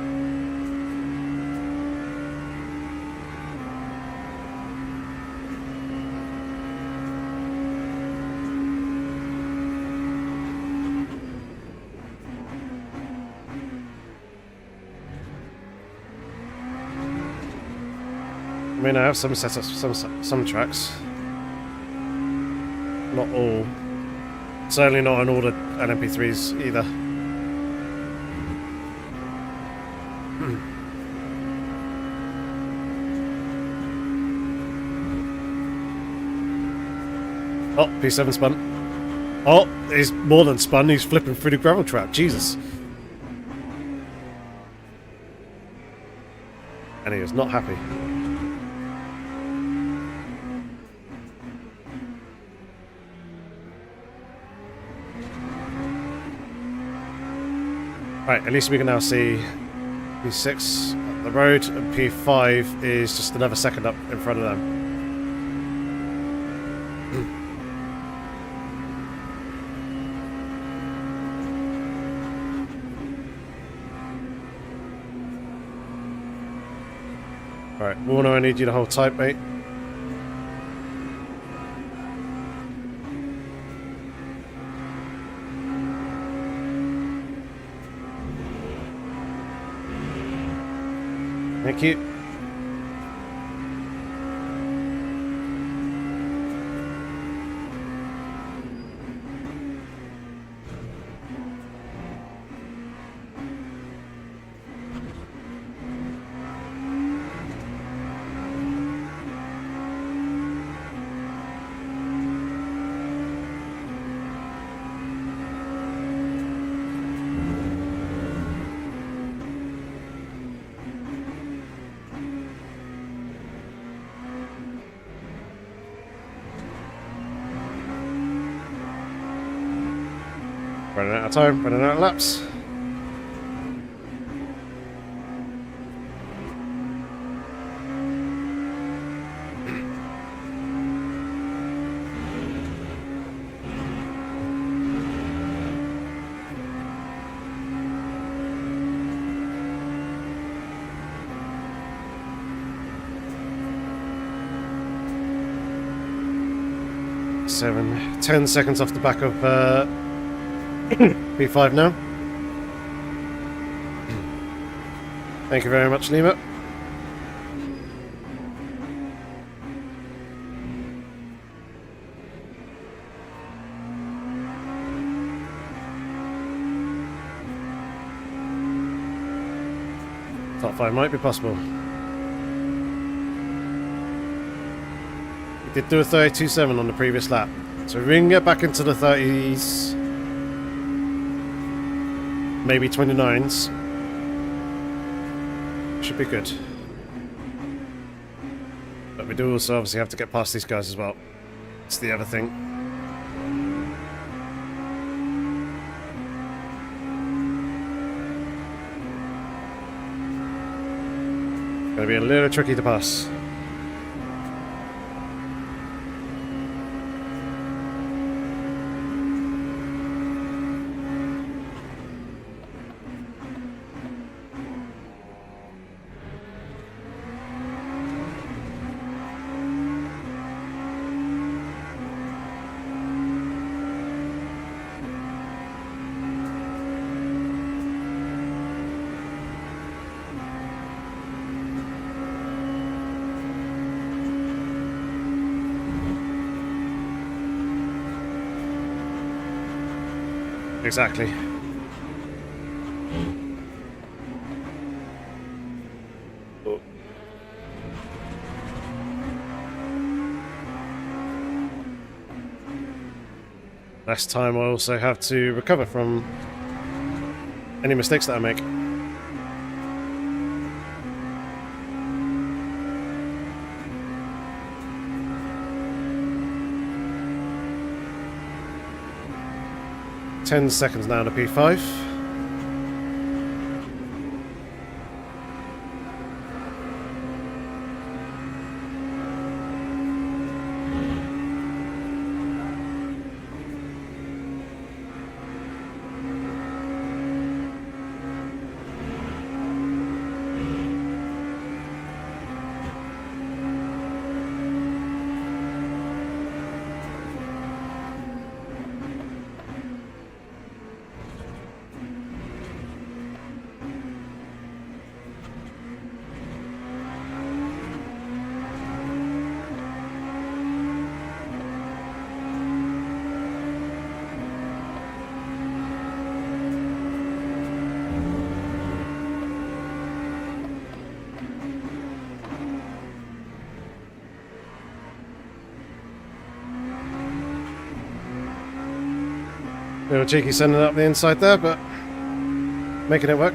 Speaker 1: I mean, I have some setups, some tracks. Not all. Certainly not on all the LMP3s either. Oh, P7 spun. Oh, he's more than spun, he's flipping through the gravel trap. Jesus. And he was not happy. Right, at least we can now see P6 up the road, and P5 is just another second up in front of them. Alright, Warner, I need you to hold tight, mate. Thank you. Running out of time, running out of laps. Seven, 10 seconds off the back of P5 now. Thank you very much, Lima. Top 5 might be possible. We did do a 32.7 on the previous lap, so we can get back into the 30s. Maybe 29s. Should be good. But we do also obviously have to get past these guys as well. It's the other thing. Gonna be a little tricky to pass. Exactly. Oh. Last time I also have to recover from any mistakes that I make. Ten seconds now to P5. Little cheeky sending up the inside there, but making it work.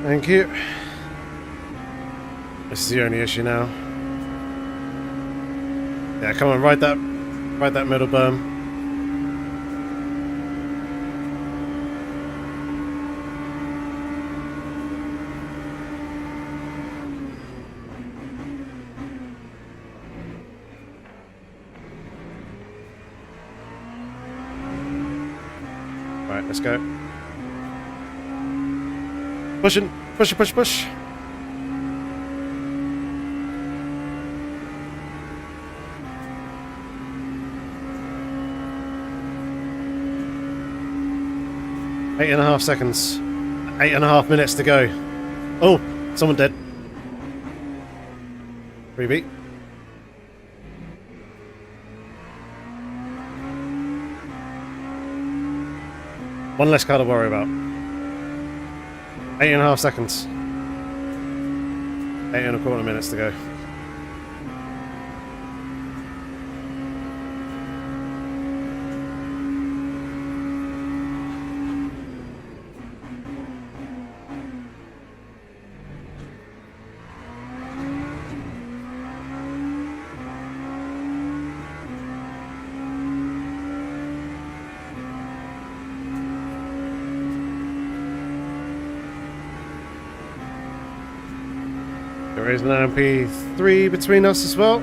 Speaker 1: Thank you. This is the only issue now. Yeah, come on, ride that middle berm. Right, let's go. Pushing, push. 8.5 seconds. 8.5 minutes to go. Oh, someone dead. 3B. One less car to worry about. 8.5 seconds. 8.25 minutes to go. There is an MP3 between us as well.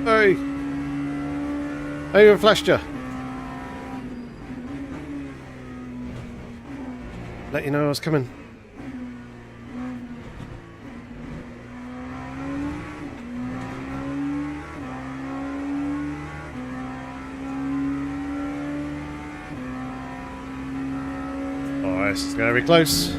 Speaker 1: Hey! I even flashed you. Let you know I was coming. Oh, this is going to be close.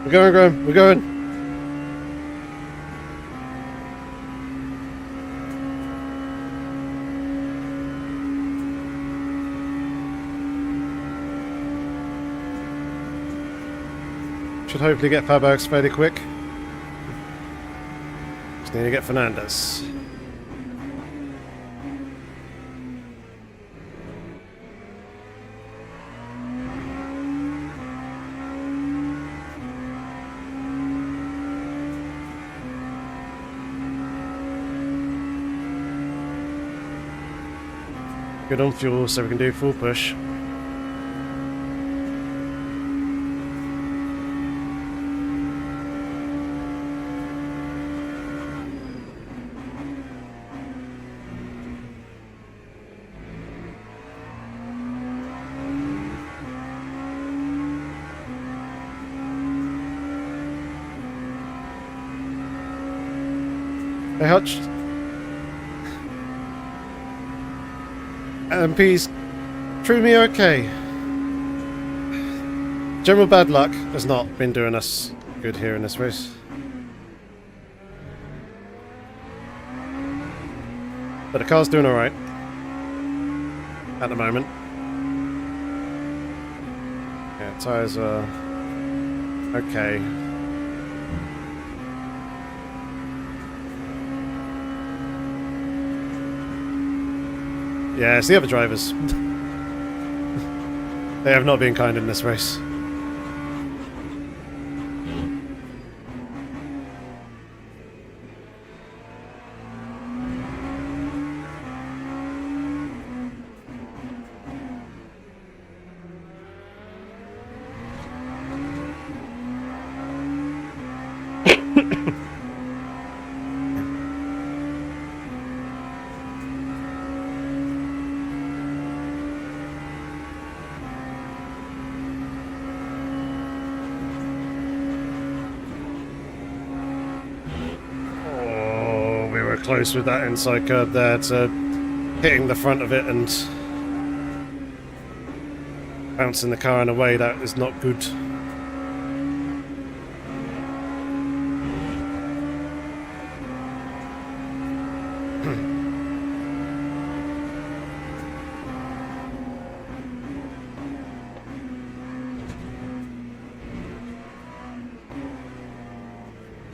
Speaker 1: We're going, Graham. We're going. Should hopefully get Faberg's fairly quick. Just need to get Fernandez. Good on fuel, so we can do full push. Hey Hutch. MP's treat me okay. General bad luck has not been doing us good here in this race. But the car's doing alright. At the moment. Yeah, tyres are okay. Yeah, it's the other drivers. They have not been kind in this race. Close with that inside curb there to hitting the front of it and bouncing the car in a way that is not good.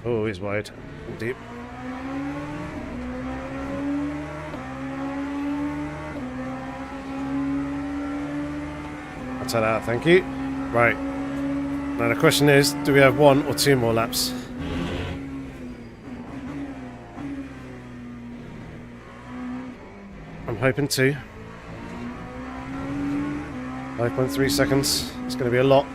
Speaker 1: Oh, he's wide and deep. I'll tell that, thank you. Right. Now the question is, do we have 1 or 2 more laps? I'm hoping 2. 5.3 seconds. It's going to be a lot.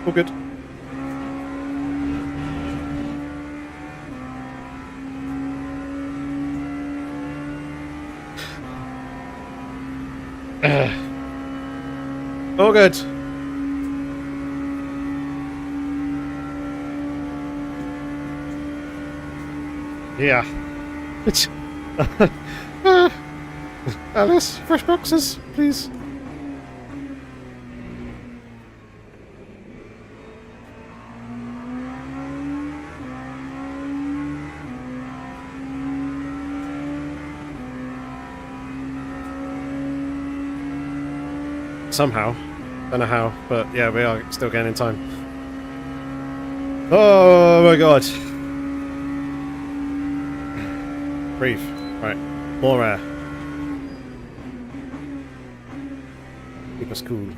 Speaker 1: All good. All good. Yeah. Alice, fresh boxes, please. Somehow. Don't know how, but yeah, we are still getting in time. Oh my god. Breathe. Right. More air. Keep us cool.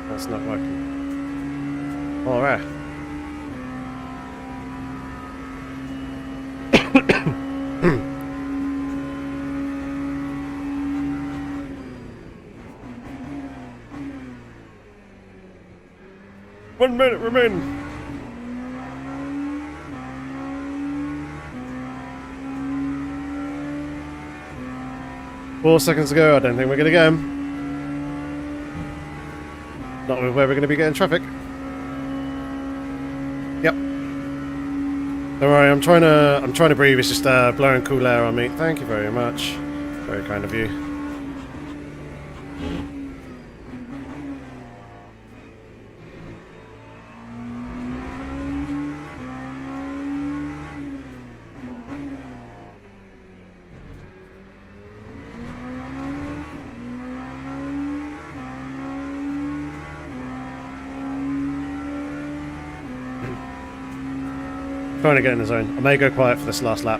Speaker 1: That's not working. More air. One minute remaining. Four seconds to go. I don't think we're going to get him. Not where we're going to be getting traffic. Yep. Don't worry. I'm trying to breathe. It's just blowing cool air on me. Thank you very much. Very kind of you. Trying to get in the zone. I may go quiet for this last lap.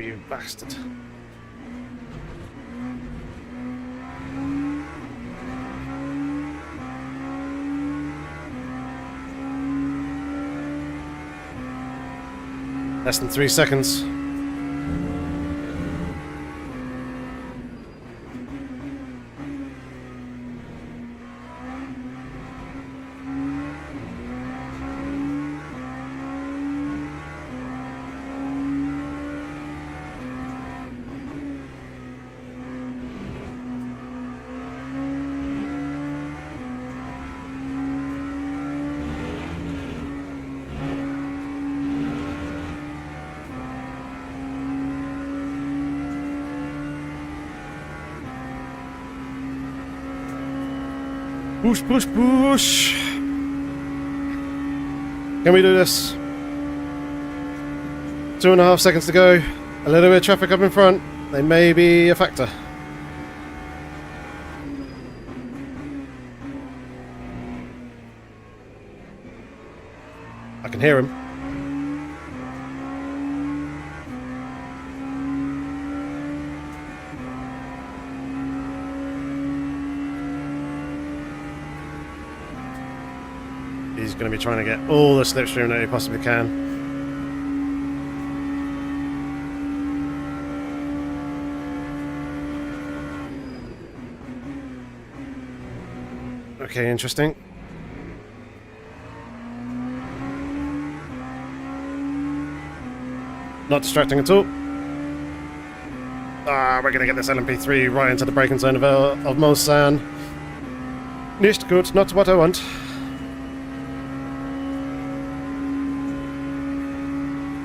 Speaker 1: you bastard. Less than 3 seconds. Push, push, push! Can we do this? 2.5 seconds to go. A little bit of traffic up in front. They may be a factor. I can hear him. He's going to be trying to get all the slipstream that he possibly can. Okay, interesting. Not distracting at all. Ah, we're going to get this LMP3 right into the braking zone of Mulsanne. Nicht gut, not what I want.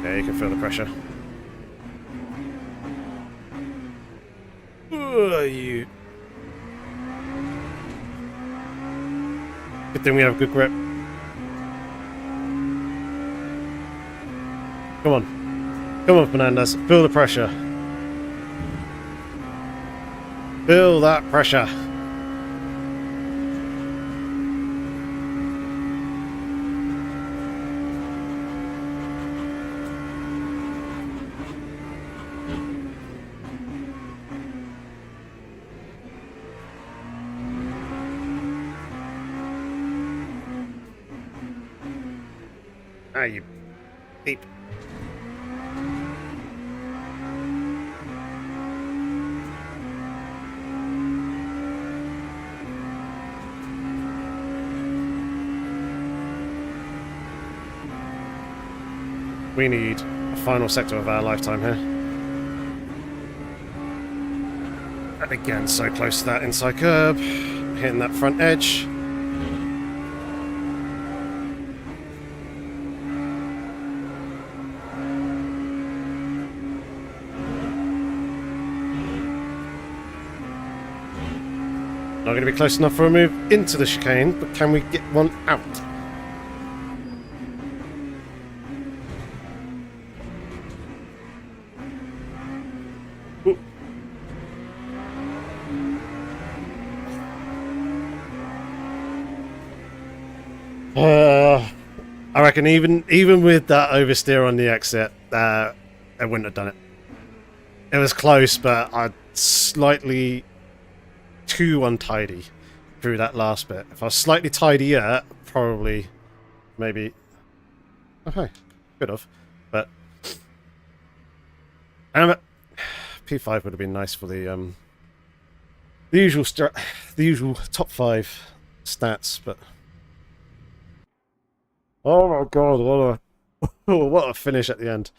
Speaker 1: Yeah, you can feel the pressure. You. Good thing we have good grip. Come on. Come on, Fernandez. Feel the pressure. Feel that pressure. Ah, you beep. We need a final sector of our lifetime here. And again, so close to that inside curb. Hitting that front edge. Not going to be close enough for a move into the chicane, but can we get one out? Ooh. I reckon even with that oversteer on the exit, I wouldn't have done it. It was close, but I slightly too untidy through that last bit. If I was slightly tidier, probably, maybe. Okay, could have, but P5 would have been nice for the usual top 5 stats, but oh my god, what a finish at the end.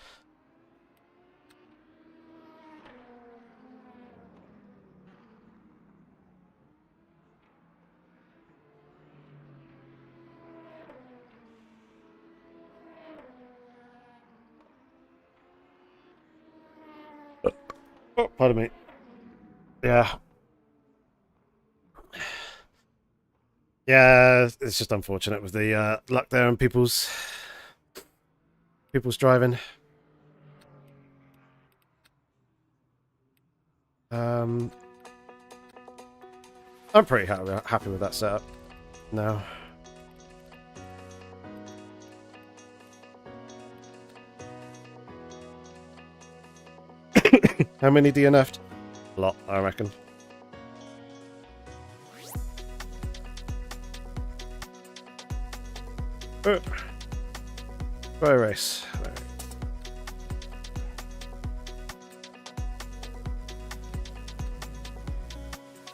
Speaker 1: Oh, pardon me. Yeah. Yeah, it's just unfortunate with the luck there and people's driving. I'm pretty happy with that setup now. How many DNF'd? A lot, I reckon. Try a race.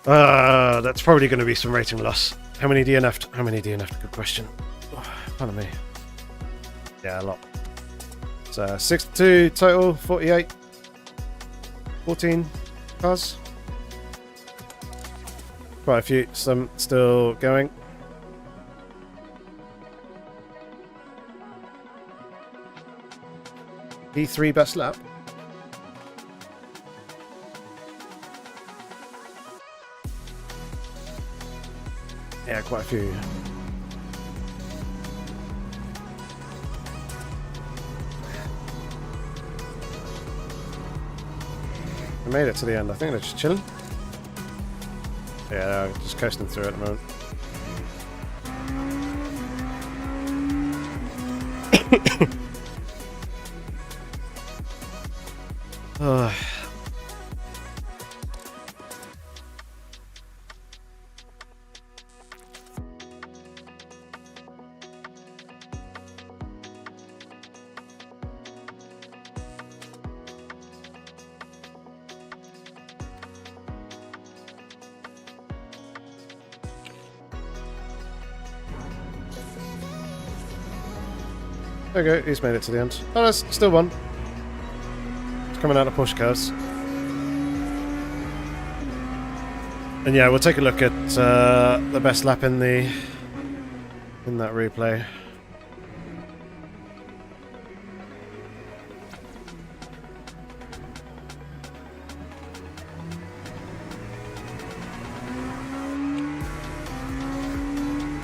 Speaker 1: That's probably going to be some rating loss. How many DNF'd? How many DNF'd? Good question. Pardon me. Yeah, a lot. So 62 total, 48. 14 cars. Quite a few, some still going. P3 best lap. Yeah, quite a few. I made it to the end. I think they're just chilling. Yeah, they're just coasting through at the moment. There we go, he's made it to the end. Oh, there's still one. It's coming out of push cars. And yeah, we'll take a look at the best lap in that replay.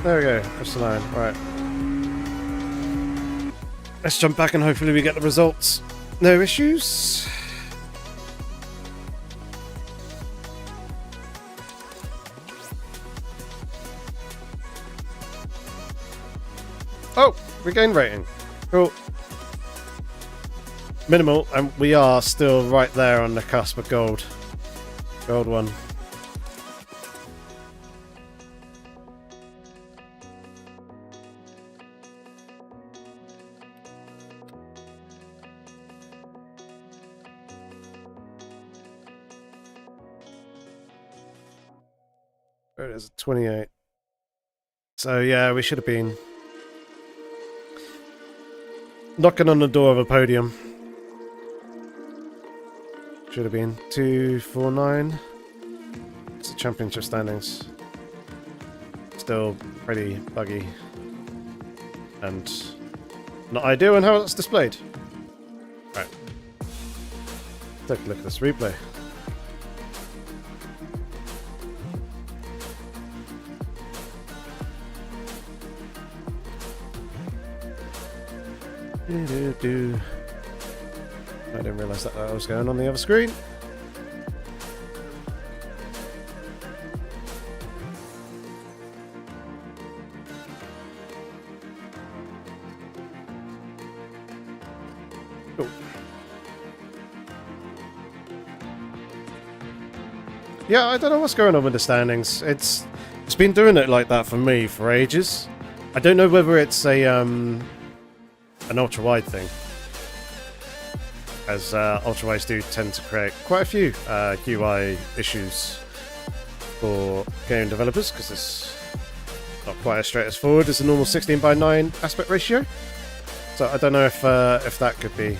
Speaker 1: There we go, that's the line. Right. Let's jump back and hopefully we get the results. No issues. Oh, regained rating. Cool. Minimal, and we are still right there on the cusp of gold. Gold one. There it is, 28. So yeah, we should have been knocking on the door of a podium. Should have been 249. It's the championship standings. Still pretty buggy and not ideal in how it's displayed. Right. Take a look at this replay. I didn't realise that was going on the other screen. Cool. Yeah, I don't know what's going on with the standings. It's been doing it like that for me for ages. I don't know whether it's an ultra-wide thing, as ultra-wides do tend to create quite a few UI issues for game developers, because it's not quite as straightforward as a normal 16:9 aspect ratio. So I don't know if that could be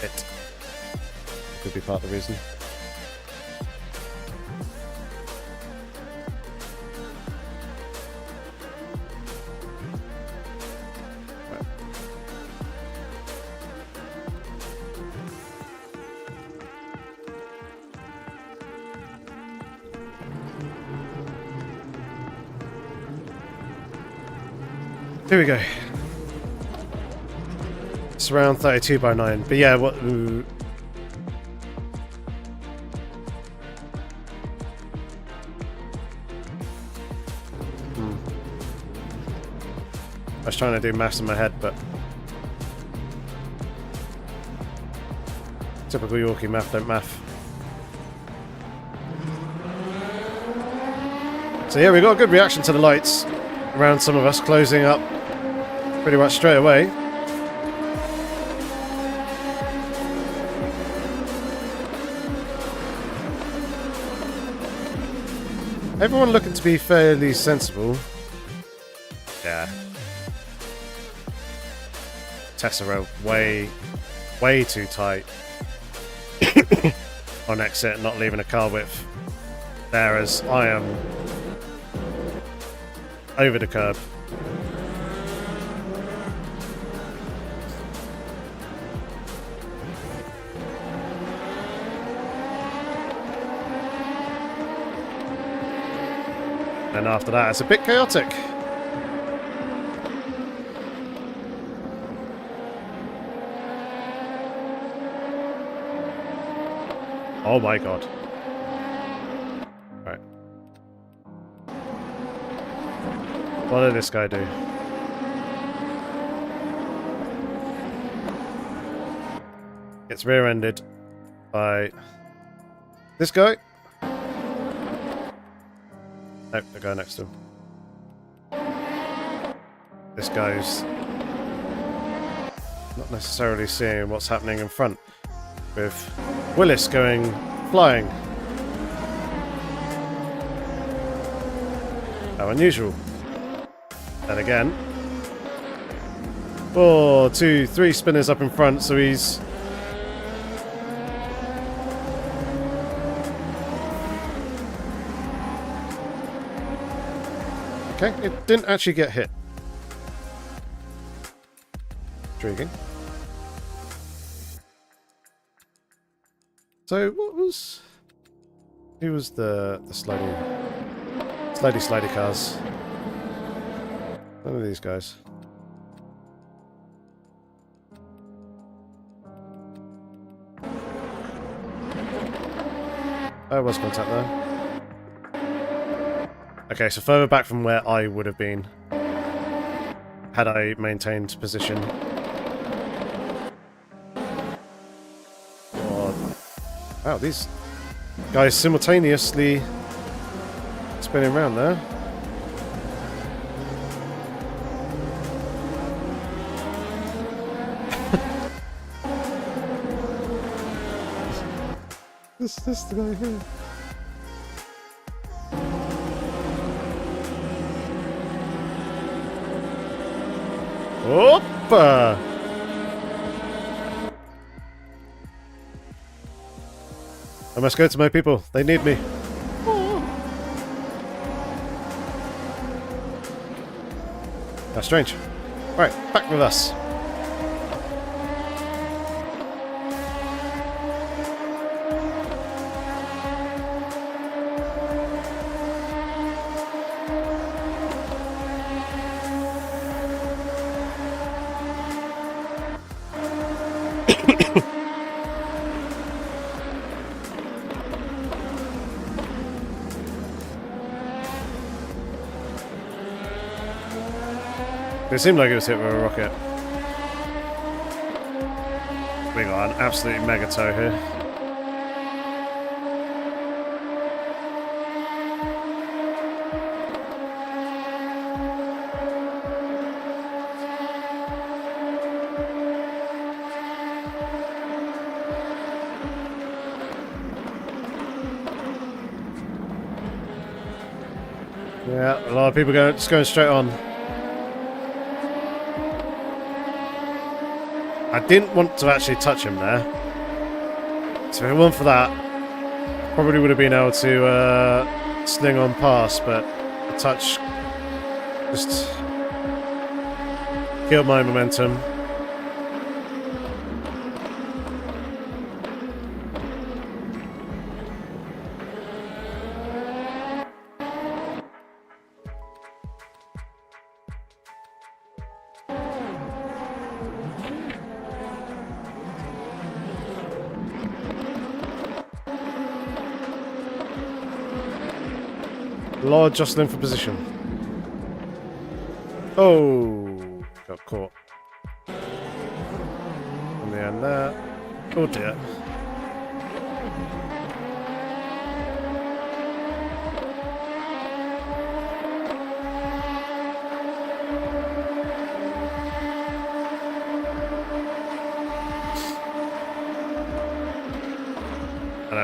Speaker 1: it. Could be part of the reason. Here we go. It's around 32:9, but yeah, what? I was trying to do maths in my head, but typical Yorkie math don't math. So yeah, we got a good reaction to the lights around some of us closing up pretty much straight away. Everyone looking to be fairly sensible. Yeah. Tessera way too tight on exit, not leaving a car width there as I am over the curb. And after that, it's a bit chaotic. Oh my god. Right. What did this guy do? Gets rear-ended by this guy. Nope, the guy next to him. This guy's not necessarily seeing what's happening in front, with Willis going flying. How unusual. Then again. 4, 2, 3 spinners up in front, so he's... Okay, it didn't actually get hit. Intriguing. So what was... Who was the slidey cars? None of these guys. Oh, was contact there. Okay, so further back from where I would have been had I maintained position. Wow, these guys simultaneously spinning around there. This the guy here. Hoppa! I must go to my people. They need me. That's strange. Right, back with us. It seemed like it was hit with a rocket. We got an absolute mega tow here. Yeah, a lot of people just going straight on. I didn't want to actually touch him there. So if it weren't for that, probably would have been able to sling on past, but the touch just killed my momentum. Lord jostling for position. Oh, got caught. In the end there. Oh dear.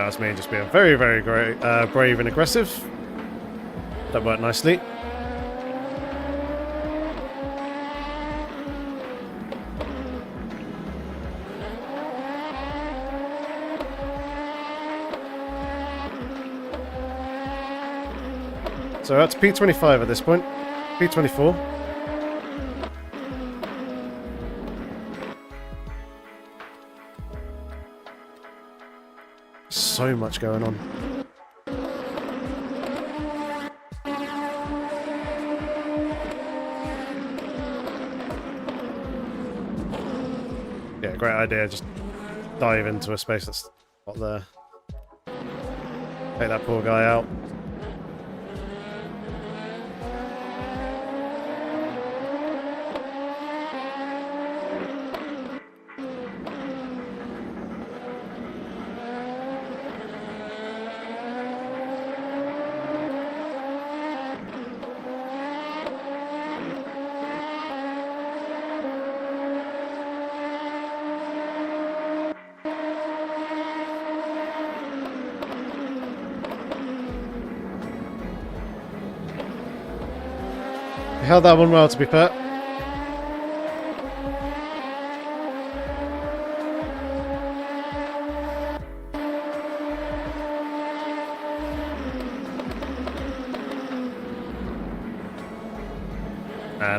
Speaker 1: that was me just being very, very brave and aggressive. That worked nicely. So that's P25 at this point. P24. So much going on. Yeah, great idea. Just dive into a space that's not there. Take that poor guy out. You held that one well, to be fair.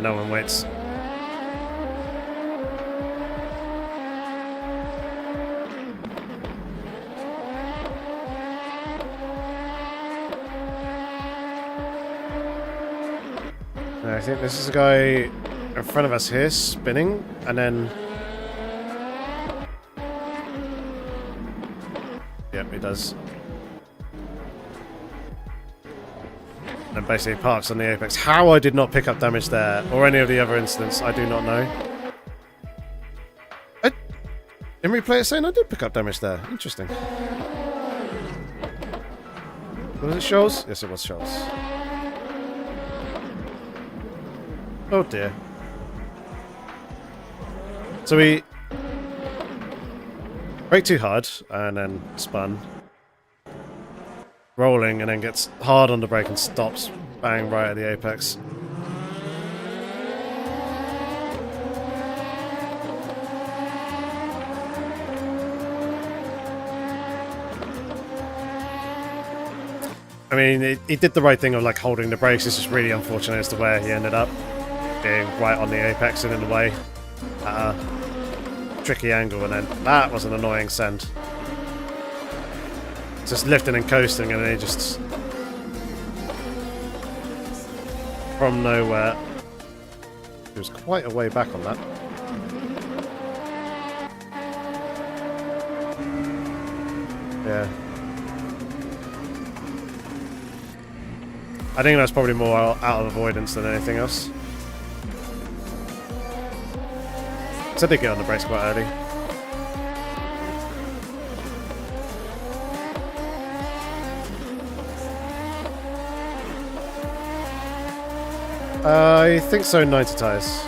Speaker 1: No one waits. I think this is a guy in front of us here, spinning, and then... Yep, he does. And basically parks on the apex. How I did not pick up damage there, or any of the other incidents, I do not know. In replay it's saying I did pick up damage there. Interesting. Was it Shoals? Yes, it was Shoals. Oh dear. So we brake too hard and then spun. Rolling and then gets hard on the brake and stops bang right at the apex. I mean, he did the right thing of like holding the brakes. It's just really unfortunate as to where he ended up. Being right on the apex and in the way. Tricky angle, and then that was an annoying send. Just lifting and coasting, and then he just from nowhere. He was quite a way back on that. Yeah. I think that's probably more out of avoidance than anything else. So I did get on the brakes quite early. I think so, 90 tyres.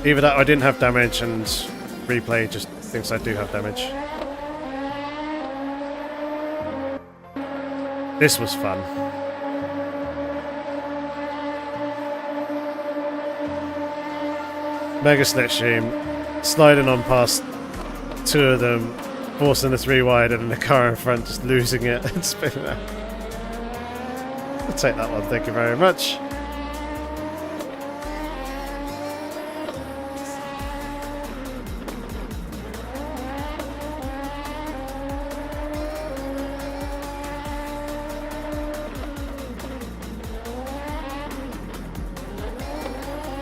Speaker 1: Either that or I didn't have damage and replay just thinks I do have damage. This was fun. Mega slipstream, sliding on past two of them, forcing the three wide, and the car in front just losing it and spinning out. I'll take that one, thank you very much.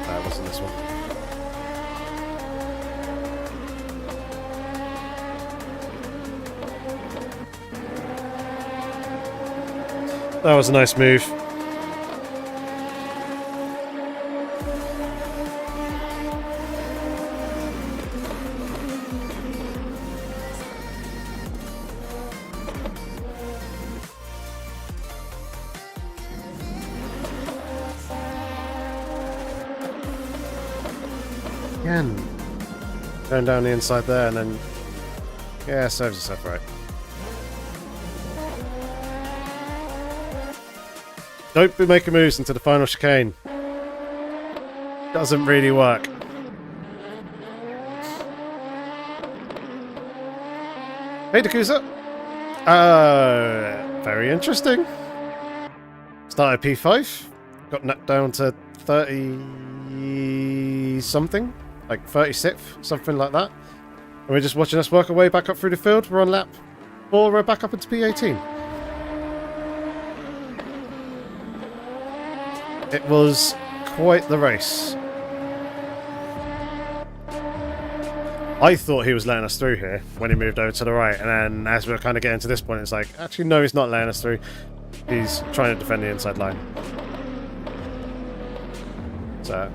Speaker 1: That wasn't this one. That was a nice move. Again. Going down the inside there and then... Yeah, serves itself right. Don't be making moves into the final chicane. Doesn't really work. Hey, Dakusa. Very interesting. Started P5. Got knocked down to 30 something. Like 36th, something like that. And we're just watching us work our way back up through the field. We're on lap 4, we're back up into P18. It was quite the race. I thought he was letting us through here when he moved over to the right, and then as we were kind of getting to this point, it's like, actually, no, he's not letting us through. He's trying to defend the inside line. So,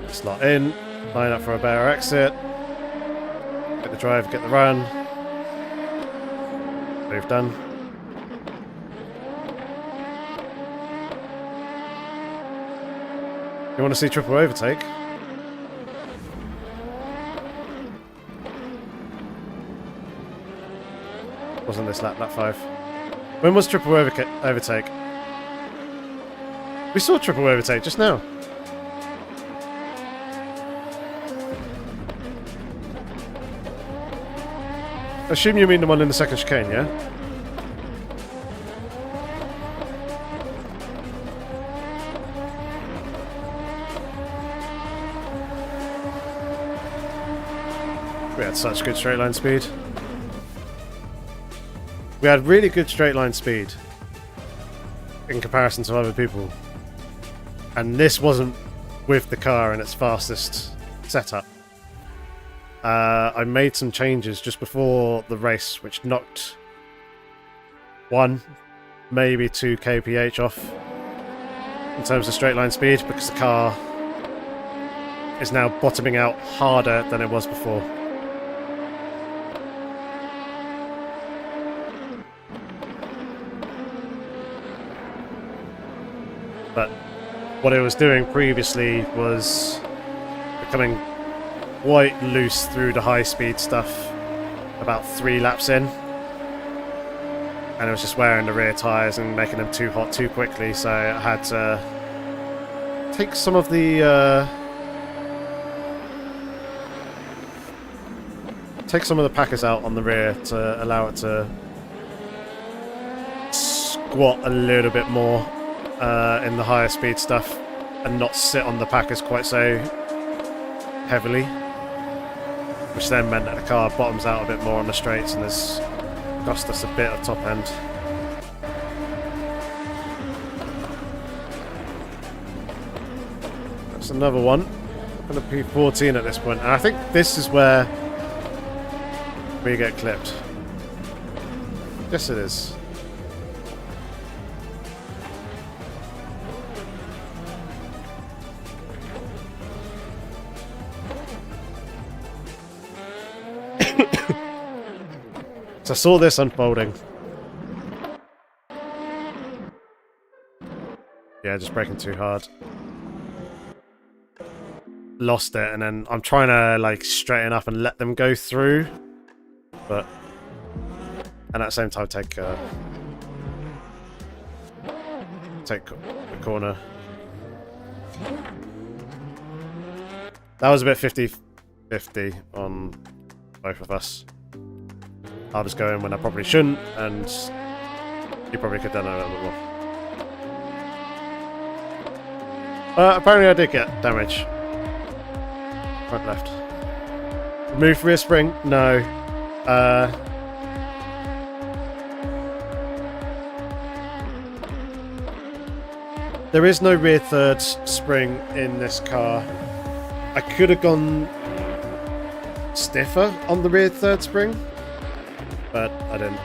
Speaker 1: slot in, line up for a better exit, get the drive, get the run. Move done. You want to see triple overtake? Wasn't this lap 5? When was triple overtake? We saw triple overtake just now. Assume you mean the one in the second chicane, yeah? We had such good straight line speed. We had really good straight line speed in comparison to other people. And this wasn't with the car in its fastest setup. I made some changes just before the race, which knocked 1, maybe 2 kph off in terms of straight line speed, because the car is now bottoming out harder than it was before. But what it was doing previously was becoming quite loose through the high-speed stuff about 3 laps in. And it was just wearing the rear tyres and making them too hot too quickly, so I had to take some of the packers out on the rear to allow it to squat a little bit more in the higher speed stuff and not sit on the packers quite so heavily, which then meant that the car bottoms out a bit more on the straights and has cost us a bit of top end. That's another one. I'm going to P14 at this point, and I think this is where we get clipped. Yes, it is. So I saw this unfolding. Yeah, just braking too hard. Lost it, and then I'm trying to like straighten up and let them go through, but and at the same time take the corner. That was a bit 50-50 on both of us. I was going when I probably shouldn't, and you probably could have done it a little bit more. Apparently I did get damage. Front left. Move rear spring? No. There is no rear third spring in this car. I could have gone stiffer on the rear third spring, but I didn't.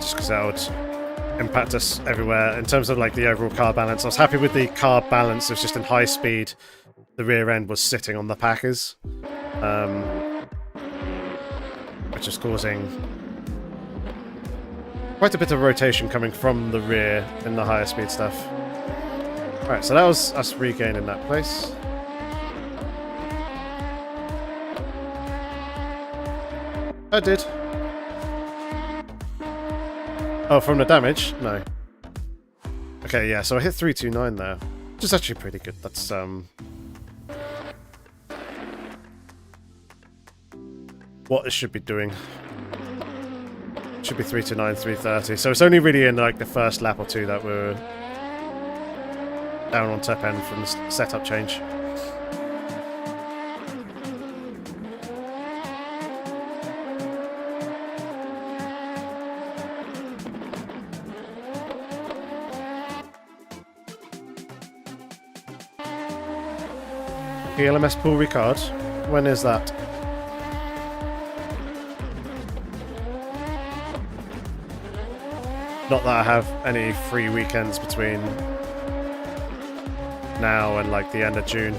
Speaker 1: Just because that would impact us everywhere in terms of like the overall car balance. I was happy with the car balance. It was just in high speed. The rear end was sitting on the packers, which is causing quite a bit of rotation coming from the rear in the higher speed stuff. Alright, so that was us regaining that place. I did. Oh, from the damage? No. Okay, yeah, so I hit 329 there. Which is actually pretty good. That's, what it should be doing. It should be 329, 330. So it's only really in, like, the first lap or two that we're down on top end from the setup change. ELMS pool Ricard. When is that? Not that I have any free weekends between now and like the end of June.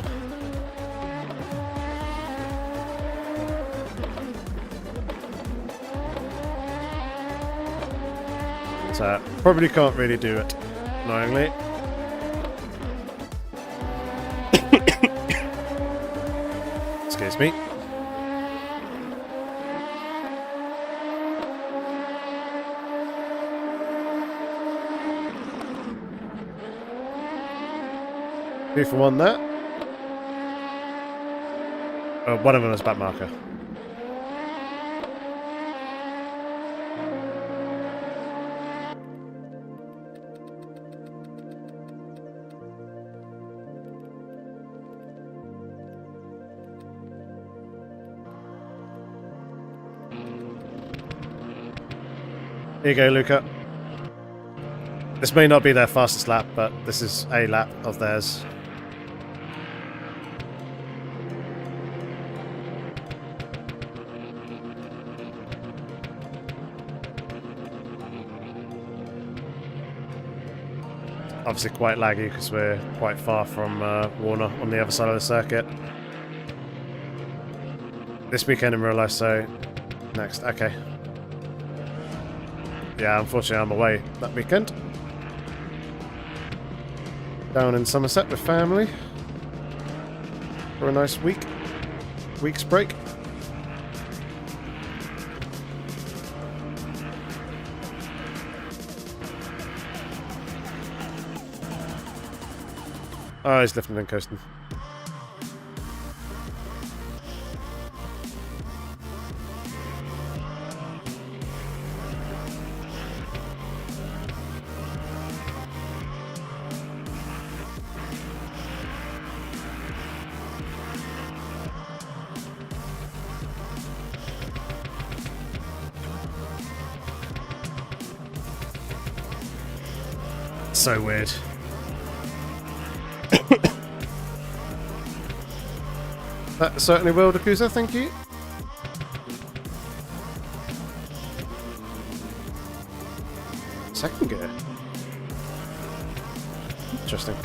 Speaker 1: So probably can't really do it, annoyingly. Excuse me. Two for one there. Oh, one of them is back marker. Here you go, Luca. This may not be their fastest lap, but this is a lap of theirs. Obviously quite laggy because we're quite far from Warner on the other side of the circuit. This weekend in real life, so next, okay. Yeah, unfortunately I'm away that weekend. Down in Somerset with family for a nice week's break. Oh, he's lifting and coasting. So weird. That certainly will, Dakusa, thank you. Second gear. Interesting.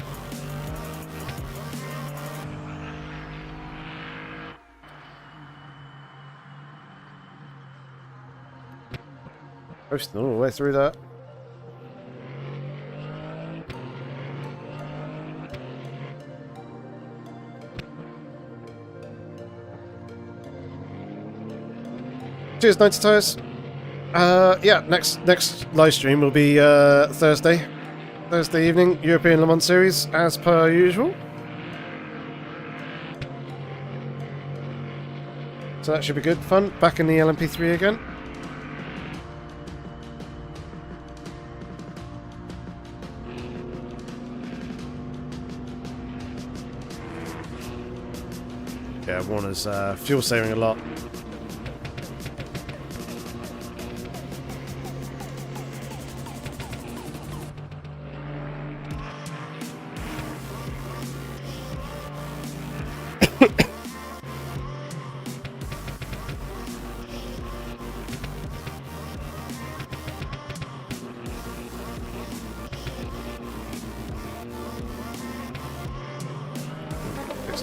Speaker 1: Coasting all the way through that. Cheers, 90 Tires. Yeah, next live stream will be Thursday evening, European Le Mans Series, as per usual. So that should be good fun. Back in the LMP3 again. Yeah, Warner's fuel saving a lot.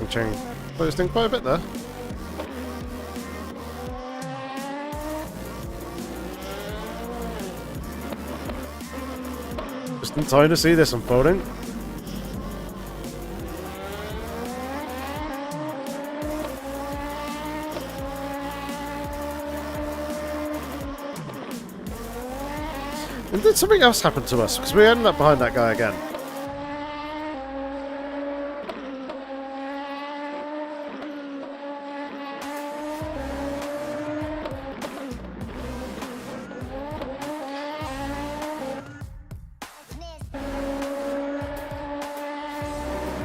Speaker 1: Chain posting quite a bit there. Just in time to see this unfolding. And then something else happened to us, because we ended up behind that guy again.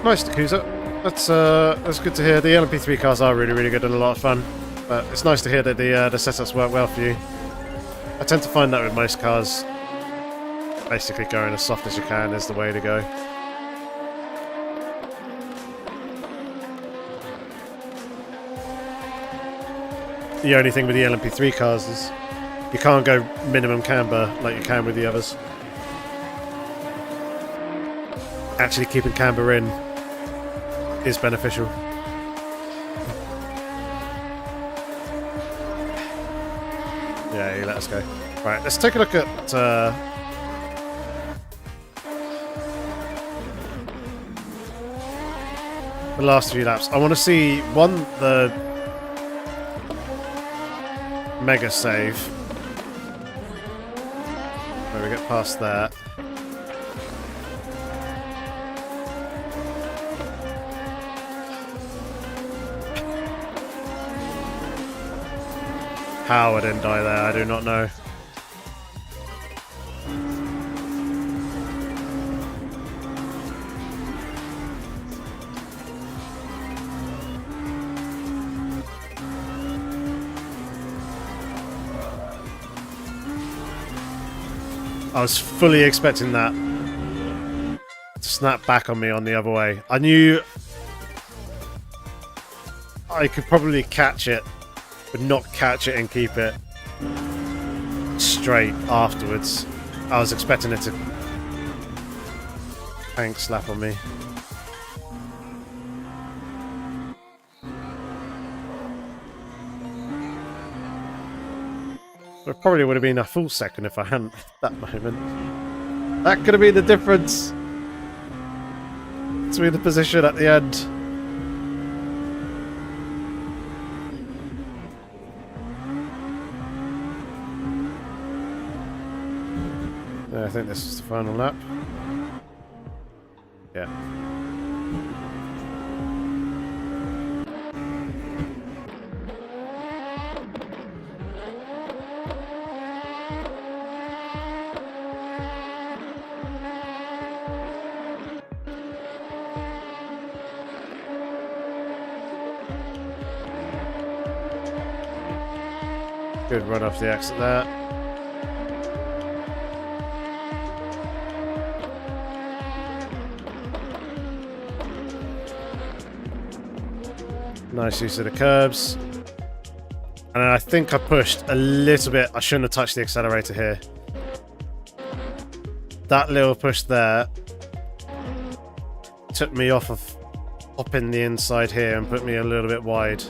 Speaker 1: Nice, Takuza. That's good to hear. The LMP3 cars are really, really good and a lot of fun. But it's nice to hear that the setups work well for you. I tend to find that with most cars. Basically going as soft as you can is the way to go. The only thing with the LMP3 cars is you can't go minimum camber like you can with the others. Actually keeping camber in is beneficial. Yeah, he let us go. Right, let's take a look at the last few laps. I want to see, one, the mega save. Where we get past that. How I didn't die there, I do not know. I was fully expecting that to snap back on me on the other way. I knew I could probably catch it, but not catch it and keep it straight afterwards. I was expecting it to tank slap on me. It probably would have been a full second if I hadn't at that moment. That could have been the difference between the position at the end. I think this is the final lap. Yeah. Good run off the exit there. Nice use of the curbs. And I think I pushed a little bit. I shouldn't have touched the accelerator here. That little push there took me off of hopping the inside here and put me a little bit wide,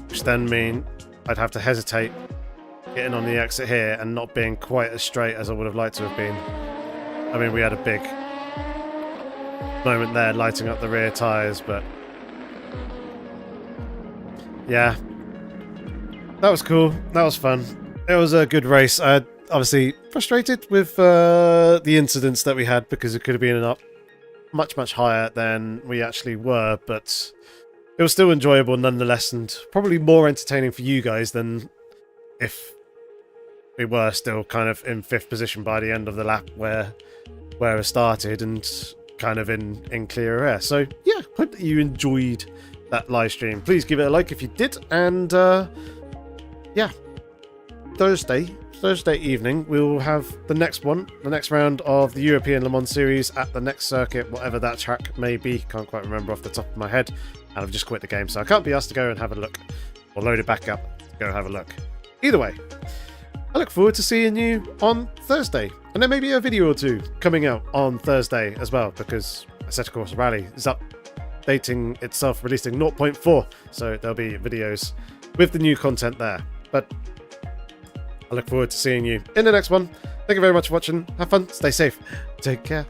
Speaker 1: which then mean I'd have to hesitate getting on the exit here and not being quite as straight as I would have liked to have been. I mean, we had a big moment there lighting up the rear tyres, but yeah, that was cool. That was fun. It was a good race. I obviously frustrated with the incidents that we had because it could have been up much higher than we actually were, but it was still enjoyable nonetheless, and probably more entertaining for you guys than if we were still kind of in 5th position by the end of the lap where it started and kind of in clear air. So yeah, hope that you enjoyed that live stream. Please give it a like if you did, and yeah, Thursday evening we'll have the next round of the European Le Mans Series at the next circuit, whatever that track may be. Can't quite remember off the top of my head, and I've just quit the game, so I can't be asked to go and have a look or load it back up to go have a look. Either way, I look forward to seeing you on Thursday, and there may be a video or two coming out on Thursday as well, because Assetto Corsa Rally is updating itself, releasing 0.4, so there'll be videos with the new content there. But I look forward to seeing you in the next one. Thank you very much for watching. Have fun, stay safe, take care.